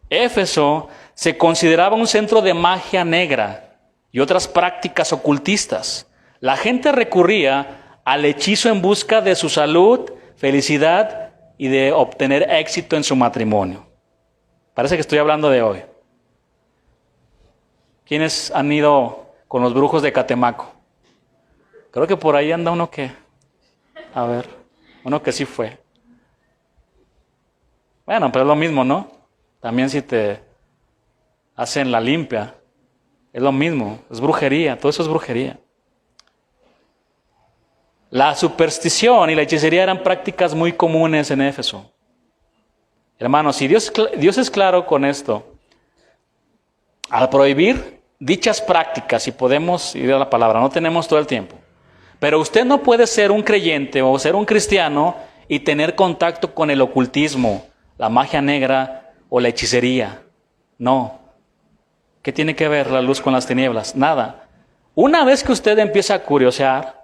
Éfeso se consideraba un centro de magia negra y otras prácticas ocultistas. La gente recurría al hechizo en busca de su salud, felicidad y de obtener éxito en su matrimonio. Parece que estoy hablando de hoy. ¿Quiénes han ido con los brujos de Catemaco? Creo que por ahí anda uno que... A ver, uno que sí fue. Bueno, pero es lo mismo, ¿no? También si te hacen la limpia, es lo mismo, es brujería, todo eso es brujería. La superstición y la hechicería eran prácticas muy comunes en Éfeso. Hermanos, si Dios es claro con esto, al prohibir dichas prácticas, si podemos ir a la palabra, no tenemos todo el tiempo, pero usted no puede ser un creyente o ser un cristiano y tener contacto con el ocultismo, la magia negra o la hechicería. No. ¿Qué tiene que ver la luz con las tinieblas? Nada. Una vez que usted empieza a curiosear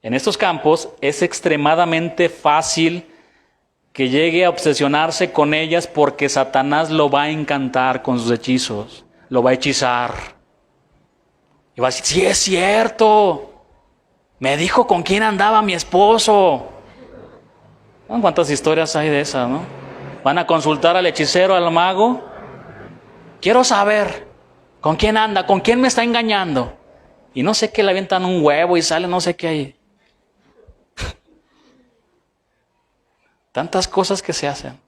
en estos campos, es extremadamente fácil que llegue a obsesionarse con ellas porque Satanás lo va a encantar con sus hechizos, lo va a hechizar. Y va a decir, sí es cierto, me dijo con quién andaba mi esposo. ¿Cuántas historias hay de esas, no? Van a consultar al hechicero, al mago. Quiero saber con quién anda, con quién me está engañando. Y no sé qué, le avientan un huevo y sale no sé qué ahí. Tantas cosas que se hacen.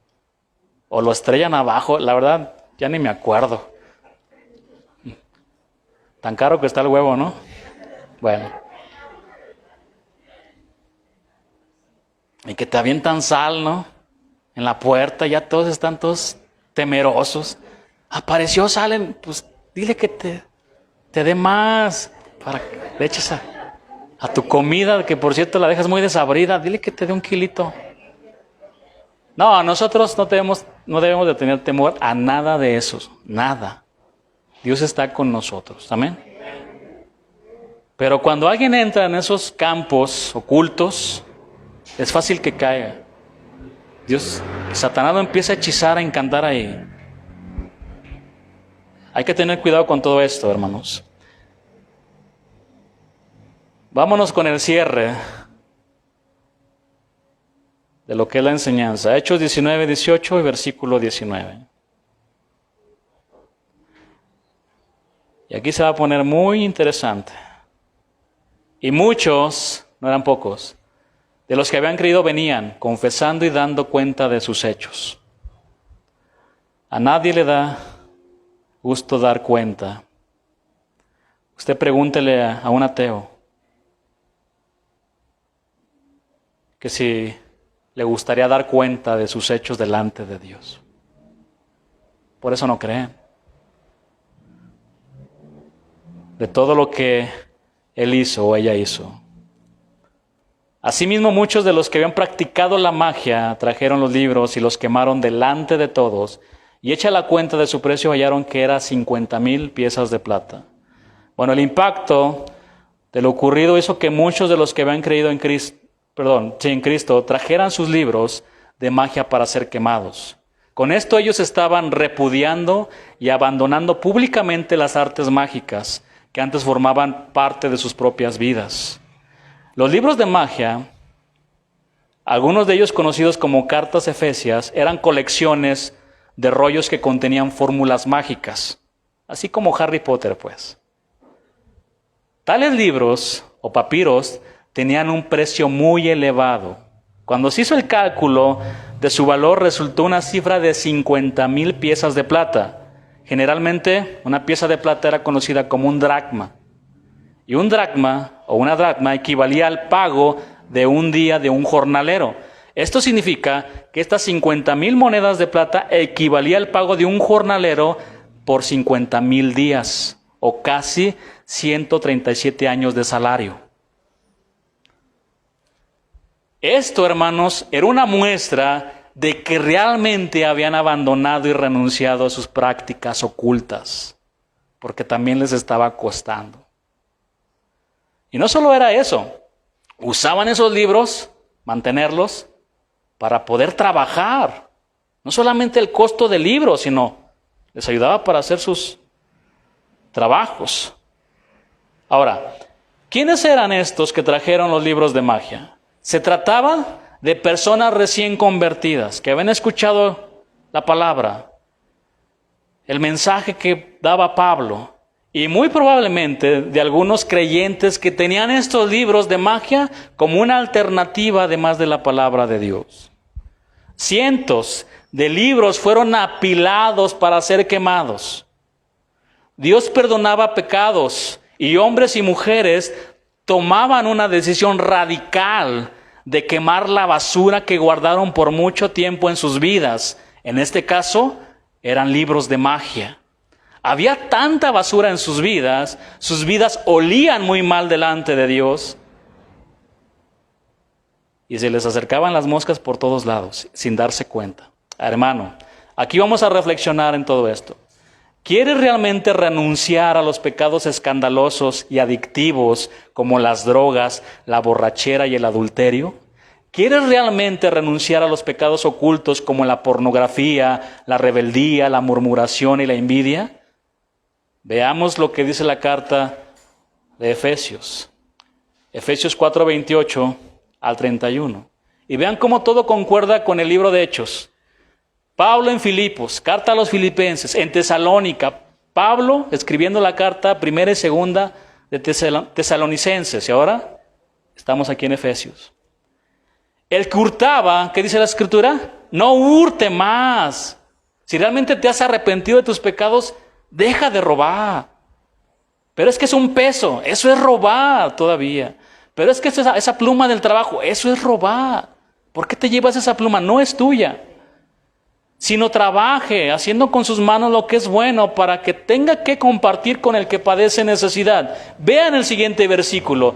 O lo estrellan abajo, la verdad, ya ni me acuerdo. Tan caro que está el huevo, ¿no? Bueno. Y que te avientan sal, ¿no? En la puerta, ya todos están todos temerosos. Apareció sal, pues Dile que te dé más para que le eches a tu comida, que por cierto la dejas muy desabrida. Dile que te dé 1 kilito. No, nosotros no debemos de tener temor a nada de eso. Nada. Dios está con nosotros. Amén. Pero cuando alguien entra en esos campos ocultos, es fácil que caiga. Satanás lo empieza a hechizar, a encantar ahí. Hay que tener cuidado con todo esto, hermanos. Vámonos con el cierre de lo que es la enseñanza. Hechos 19, 18 y versículo 19. Y aquí se va a poner muy interesante. Y muchos, no eran pocos, de los que habían creído venían, confesando y dando cuenta de sus hechos. A nadie le da gusto dar cuenta. Usted pregúntele a un ateo que si le gustaría dar cuenta de sus hechos delante de Dios. Por eso no creen. De todo lo que él hizo o ella hizo. Asimismo, muchos de los que habían practicado la magia trajeron los libros y los quemaron delante de todos, y hecha la cuenta de su precio hallaron que era 50,000 piezas de plata. Bueno, el impacto de lo ocurrido hizo que muchos de los que habían creído en Cristo trajeran sus libros de magia para ser quemados. Con esto ellos estaban repudiando y abandonando públicamente las artes mágicas que antes formaban parte de sus propias vidas. Los libros de magia, algunos de ellos conocidos como cartas efesias, eran colecciones de rollos que contenían fórmulas mágicas, así como Harry Potter, pues. Tales libros o papiros tenían un precio muy elevado. Cuando se hizo el cálculo de su valor, resultó una cifra de 50,000 piezas de plata. Generalmente, una pieza de plata era conocida como un dracma. Y un dracma o una dracma equivalía al pago de un día de un jornalero. Esto significa que estas 50,000 monedas de plata equivalía al pago de un jornalero por 50,000 días o casi 137 años de salario. Esto, hermanos, era una muestra de que realmente habían abandonado y renunciado a sus prácticas ocultas, porque también les estaba costando. Y no solo era eso, usaban esos libros, mantenerlos, para poder trabajar. No solamente el costo del libro, sino les ayudaba para hacer sus trabajos. Ahora, ¿quiénes eran estos que trajeron los libros de magia? Se trataba de personas recién convertidas, que habían escuchado la palabra, el mensaje que daba Pablo, y muy probablemente de algunos creyentes que tenían estos libros de magia como una alternativa además de la palabra de Dios. Cientos de libros fueron apilados para ser quemados. Dios perdonaba pecados y hombres y mujeres tomaban una decisión radical de quemar la basura que guardaron por mucho tiempo en sus vidas. En este caso, eran libros de magia. Había tanta basura en sus vidas olían muy mal delante de Dios. Y se les acercaban las moscas por todos lados, sin darse cuenta. Hermano, aquí vamos a reflexionar en todo esto. ¿Quieres realmente renunciar a los pecados escandalosos y adictivos como las drogas, la borrachera y el adulterio? ¿Quieres realmente renunciar a los pecados ocultos como la pornografía, la rebeldía, la murmuración y la envidia? Veamos lo que dice la carta de Efesios. Efesios 4:28 al 31. Y vean cómo todo concuerda con el libro de Hechos. Pablo en Filipos, carta a los filipenses, en Tesalónica, Pablo escribiendo la carta primera y segunda de Tesalonicenses, y ahora estamos aquí en Efesios. El que hurtaba, ¿qué dice la Escritura? No hurte más. Si realmente te has arrepentido de tus pecados, deja de robar. Pero es que es un peso, eso es robar todavía. Pero es que esa pluma del trabajo, eso es robar. ¿Por qué te llevas esa pluma? No es tuya. sino trabaje haciendo con sus manos lo que es bueno para que tenga que compartir con el que padece necesidad. Vean el siguiente versículo.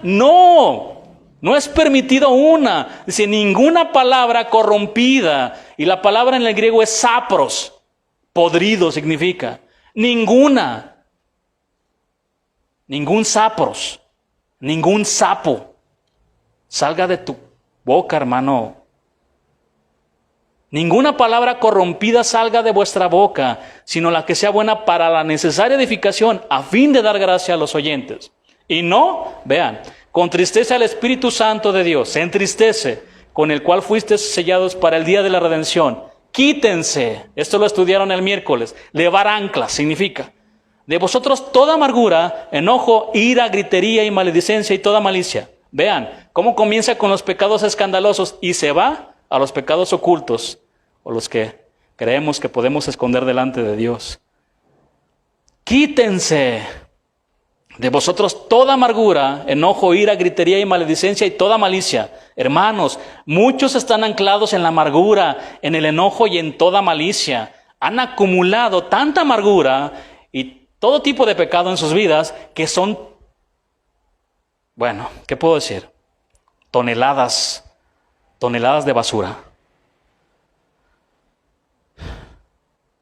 No es permitido una. Dice, ninguna palabra corrompida. Y la palabra en el griego es sapros. Podrido significa. Ninguna. Ningún sapros. Ningún sapo. Salga de tu boca, hermano. Ninguna palabra corrompida salga de vuestra boca, sino la que sea buena para la necesaria edificación, a fin de dar gracia a los oyentes. Y no, vean, contristece al Espíritu Santo de Dios, se entristece, con el cual fuisteis sellados para el día de la redención. Quítense, esto lo estudiaron el miércoles, levar anclas significa, de vosotros toda amargura, enojo, ira, gritería y maledicencia y toda malicia. Vean, cómo comienza con los pecados escandalosos y se va a los pecados ocultos, o los que creemos que podemos esconder delante de Dios. Quítense de vosotros toda amargura, enojo, ira, gritería y maledicencia y toda malicia. Hermanos, muchos están anclados en la amargura, en el enojo y en toda malicia. Han acumulado tanta amargura y todo tipo de pecado en sus vidas que son, bueno, ¿qué puedo decir? Toneladas de basura.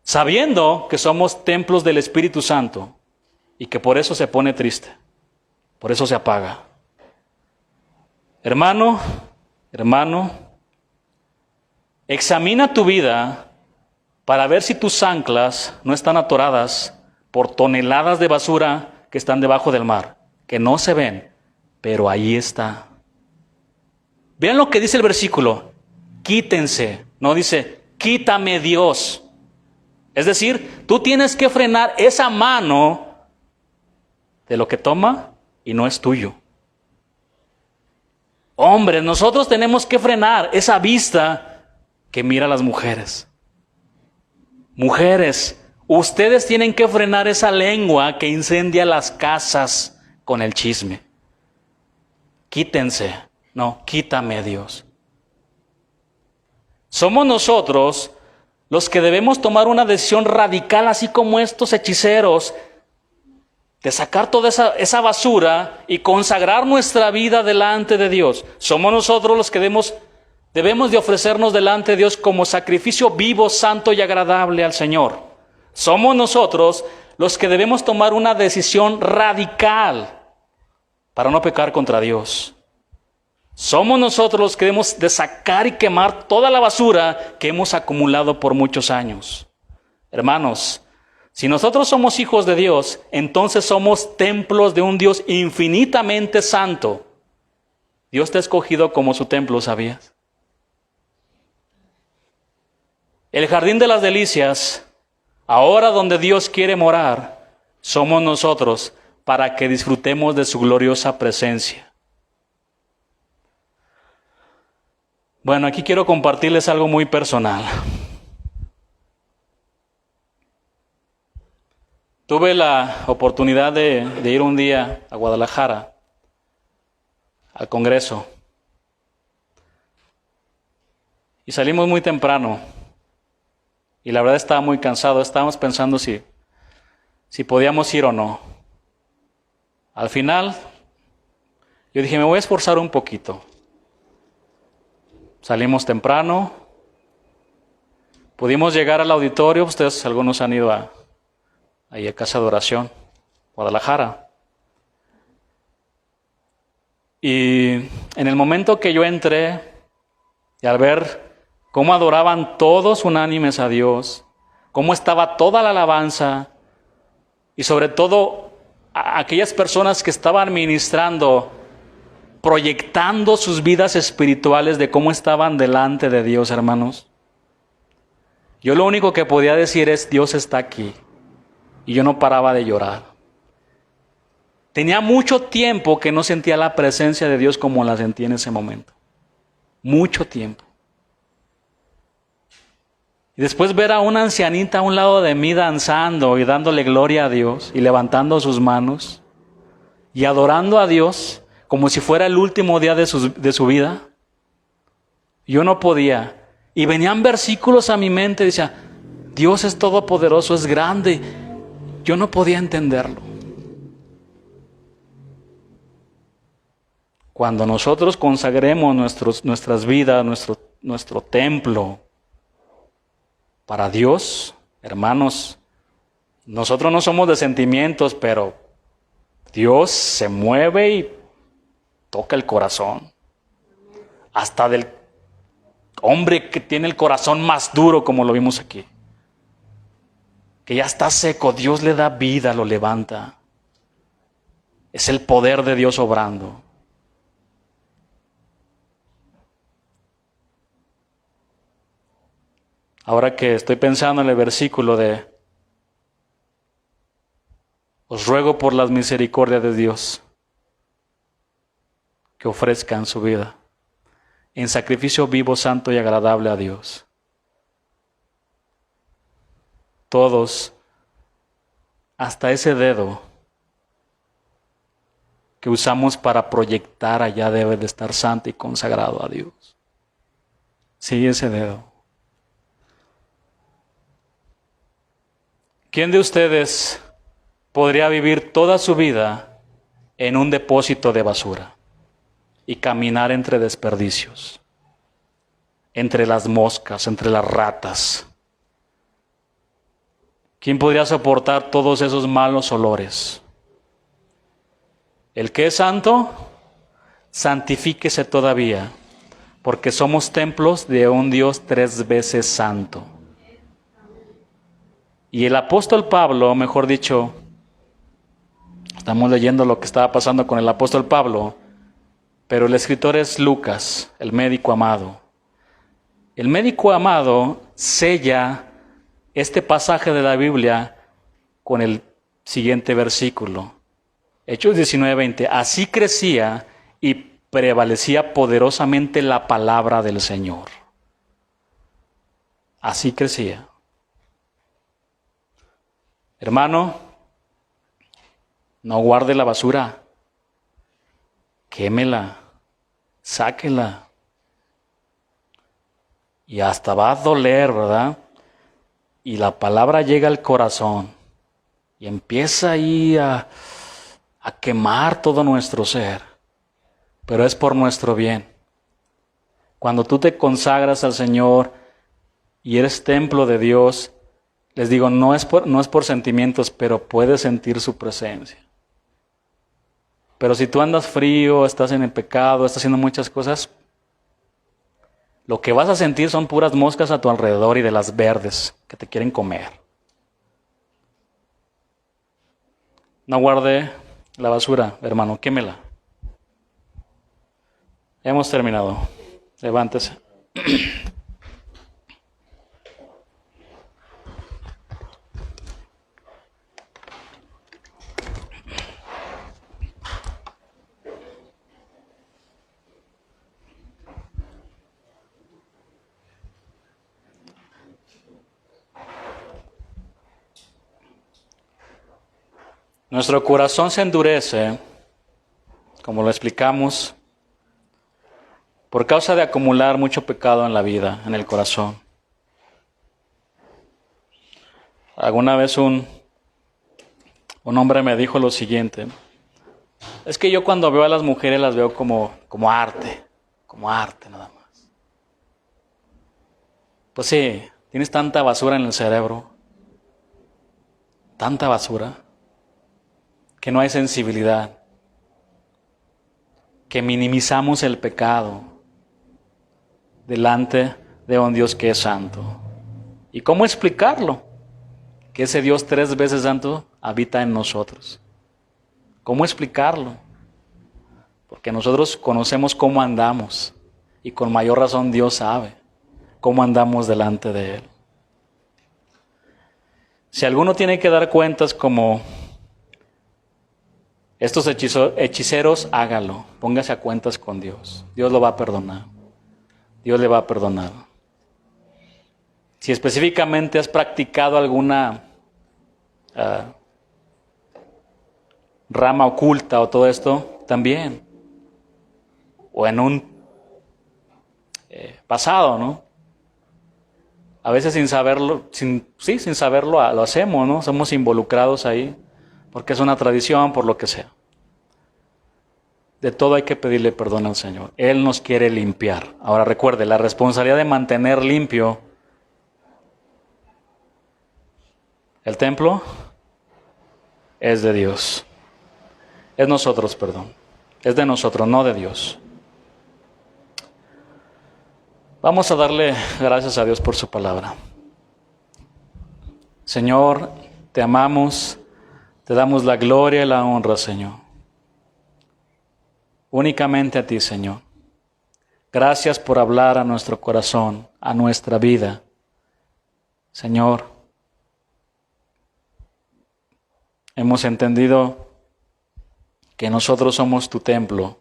Sabiendo que somos templos del Espíritu Santo y que por eso se pone triste, por eso se apaga. Hermano, examina tu vida para ver si tus anclas no están atoradas por toneladas de basura que están debajo del mar, que no se ven, pero ahí está. Vean lo que dice el versículo, quítense, no dice, quítame Dios. Es decir, tú tienes que frenar esa mano de lo que toma y no es tuyo. Hombres, nosotros tenemos que frenar esa vista que mira a las mujeres. Mujeres, ustedes tienen que frenar esa lengua que incendia las casas con el chisme. Quítense, no, quítame Dios. Somos nosotros los que debemos tomar una decisión radical, así como estos hechiceros, de sacar toda esa basura y consagrar nuestra vida delante de Dios. Somos nosotros los que debemos de ofrecernos delante de Dios como sacrificio vivo, santo y agradable al Señor. Somos nosotros los que debemos tomar una decisión radical para no pecar contra Dios. Somos nosotros los que debemos de sacar y quemar toda la basura que hemos acumulado por muchos años. Hermanos, si nosotros somos hijos de Dios, entonces somos templos de un Dios infinitamente santo. Dios te ha escogido como su templo, ¿sabías? El jardín de las delicias, ahora donde Dios quiere morar, somos nosotros para que disfrutemos de su gloriosa presencia. Bueno, aquí quiero compartirles algo muy personal. Tuve la oportunidad de ir un día a Guadalajara, al Congreso. Y salimos muy temprano. Y la verdad estaba muy cansado. Estábamos pensando si podíamos ir o no. Al final, yo dije, me voy a esforzar un poquito. Salimos temprano, pudimos llegar al auditorio, ustedes algunos han ido ahí a Casa de Oración, Guadalajara. Y en el momento que yo entré, y al ver cómo adoraban todos unánimes a Dios, cómo estaba toda la alabanza, y sobre todo a aquellas personas que estaban ministrando, proyectando sus vidas espirituales de cómo estaban delante de Dios, hermanos. Yo lo único que podía decir es, Dios está aquí. Y yo no paraba de llorar. Tenía mucho tiempo que no sentía la presencia de Dios como la sentí en ese momento. Mucho tiempo. Y después ver a una ancianita a un lado de mí danzando y dándole gloria a Dios y levantando sus manos y adorando a Dios como si fuera el último día de su vida. Yo no podía. Y venían versículos a mi mente, decía, Dios es todopoderoso, es grande. Yo no podía entenderlo. Cuando nosotros consagremos nuestras vidas, nuestro templo para Dios, hermanos, nosotros no somos de sentimientos, pero Dios se mueve y toca el corazón. Hasta del hombre que tiene el corazón más duro, como lo vimos aquí. Que ya está seco, Dios le da vida, lo levanta. Es el poder de Dios obrando. Ahora que estoy pensando en el versículo de os ruego por las misericordias de Dios que ofrezcan su vida en sacrificio vivo, santo y agradable a Dios. Todos, hasta ese dedo que usamos para proyectar allá debe de estar santo y consagrado a Dios. Sí, ese dedo. ¿Quién de ustedes podría vivir toda su vida en un depósito de basura y caminar entre desperdicios, entre las moscas, entre las ratas? ¿Quién podría soportar todos esos malos olores? El que es santo, santifíquese todavía, porque somos templos de un Dios 3 veces santo. Y el apóstol Pablo, mejor dicho, estamos leyendo lo que estaba pasando con el apóstol Pablo, pero el escritor es Lucas, el médico amado. El médico amado sella este pasaje de la Biblia con el siguiente versículo. Hechos 19:20. Así crecía y prevalecía poderosamente la palabra del Señor. Así crecía. Hermano, no guarde la basura. Quémela. Sáquela. Y hasta va a doler, ¿verdad? Y la palabra llega al corazón. Y empieza ahí a quemar todo nuestro ser. Pero es por nuestro bien. Cuando tú te consagras al Señor y eres templo de Dios, les digo, no es por sentimientos, pero puedes sentir su presencia. Pero si tú andas frío, estás en el pecado, estás haciendo muchas cosas, lo que vas a sentir son puras moscas a tu alrededor y de las verdes que te quieren comer. No guarde la basura, hermano, quémela. Hemos terminado. Levántese. Nuestro corazón se endurece, como lo explicamos, por causa de acumular mucho pecado en la vida, en el corazón. Alguna vez un hombre me dijo lo siguiente: es que yo cuando veo a las mujeres las veo como arte nada más. Pues sí, tienes tanta basura en el cerebro, tanta basura, que no hay sensibilidad, que minimizamos el pecado delante de un Dios que es santo. ¿Y cómo explicarlo? Que ese Dios 3 veces santo habita en nosotros. ¿Cómo explicarlo? Porque nosotros conocemos cómo andamos y con mayor razón Dios sabe cómo andamos delante de Él. Si alguno tiene que dar cuentas como estos hechiceros, hágalo. Póngase a cuentas con Dios. Dios lo va a perdonar. Dios le va a perdonar. Si específicamente has practicado alguna rama oculta o todo esto, también. O en un pasado, ¿no? A veces sin saberlo, sin saberlo lo hacemos, ¿no? Somos involucrados ahí, porque es una tradición, por lo que sea. De todo hay que pedirle perdón al Señor. Él nos quiere limpiar. Ahora recuerde, la responsabilidad de mantener limpio el templo es de Dios. Es nosotros, perdón. Es de nosotros, no de Dios. Vamos a darle gracias a Dios por su palabra. Señor, te amamos, te damos la gloria y la honra, Señor. Únicamente a ti, Señor. Gracias por hablar a nuestro corazón, a nuestra vida. Señor, hemos entendido que nosotros somos tu templo.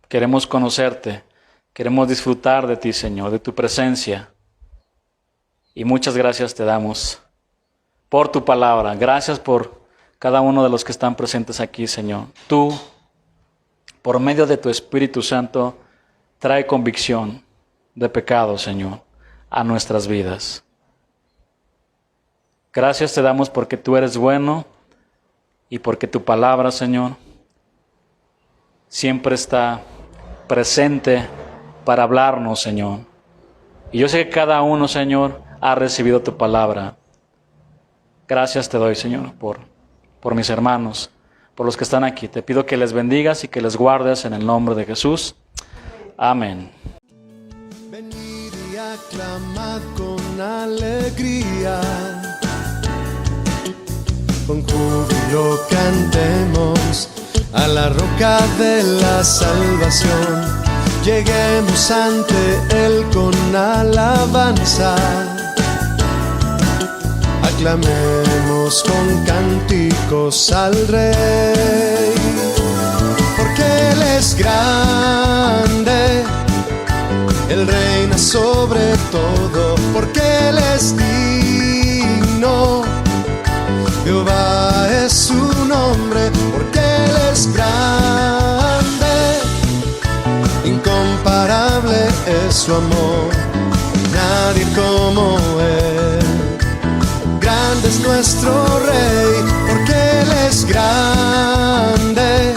Queremos conocerte, queremos disfrutar de ti, Señor, de tu presencia. Y muchas gracias te damos por tu palabra. Gracias por cada uno de los que están presentes aquí, Señor. Tú, por medio de tu Espíritu Santo, trae convicción de pecado, Señor, a nuestras vidas. Gracias te damos porque tú eres bueno y porque tu palabra, Señor, siempre está presente para hablarnos, Señor. Y yo sé que cada uno, Señor, ha recibido tu palabra. Gracias te doy, Señor, por mis hermanos, por los que están aquí. Te pido que les bendigas y que les guardes en el nombre de Jesús. Amén. Venid y aclamad con alegría, con júbilo cantemos a la roca de la salvación. Lleguemos ante Él con alabanza, aclamemos con cánticos al Rey, porque Él es grande, Él reina sobre todo, porque Él es digno, Jehová es su nombre, porque Él es grande, incomparable es su amor, nadie como Él. Grande es nuestro Rey, porque Él es grande,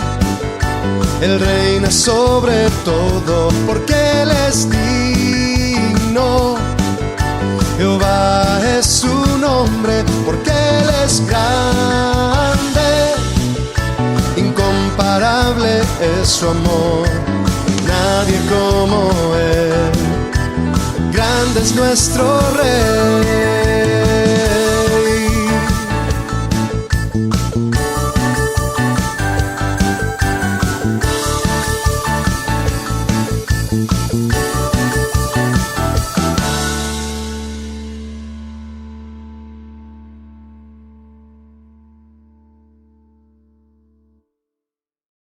Él reina sobre todo, porque Él es digno, Jehová es su nombre, porque Él es grande, incomparable es su amor, nadie como Él. Grande es nuestro Rey.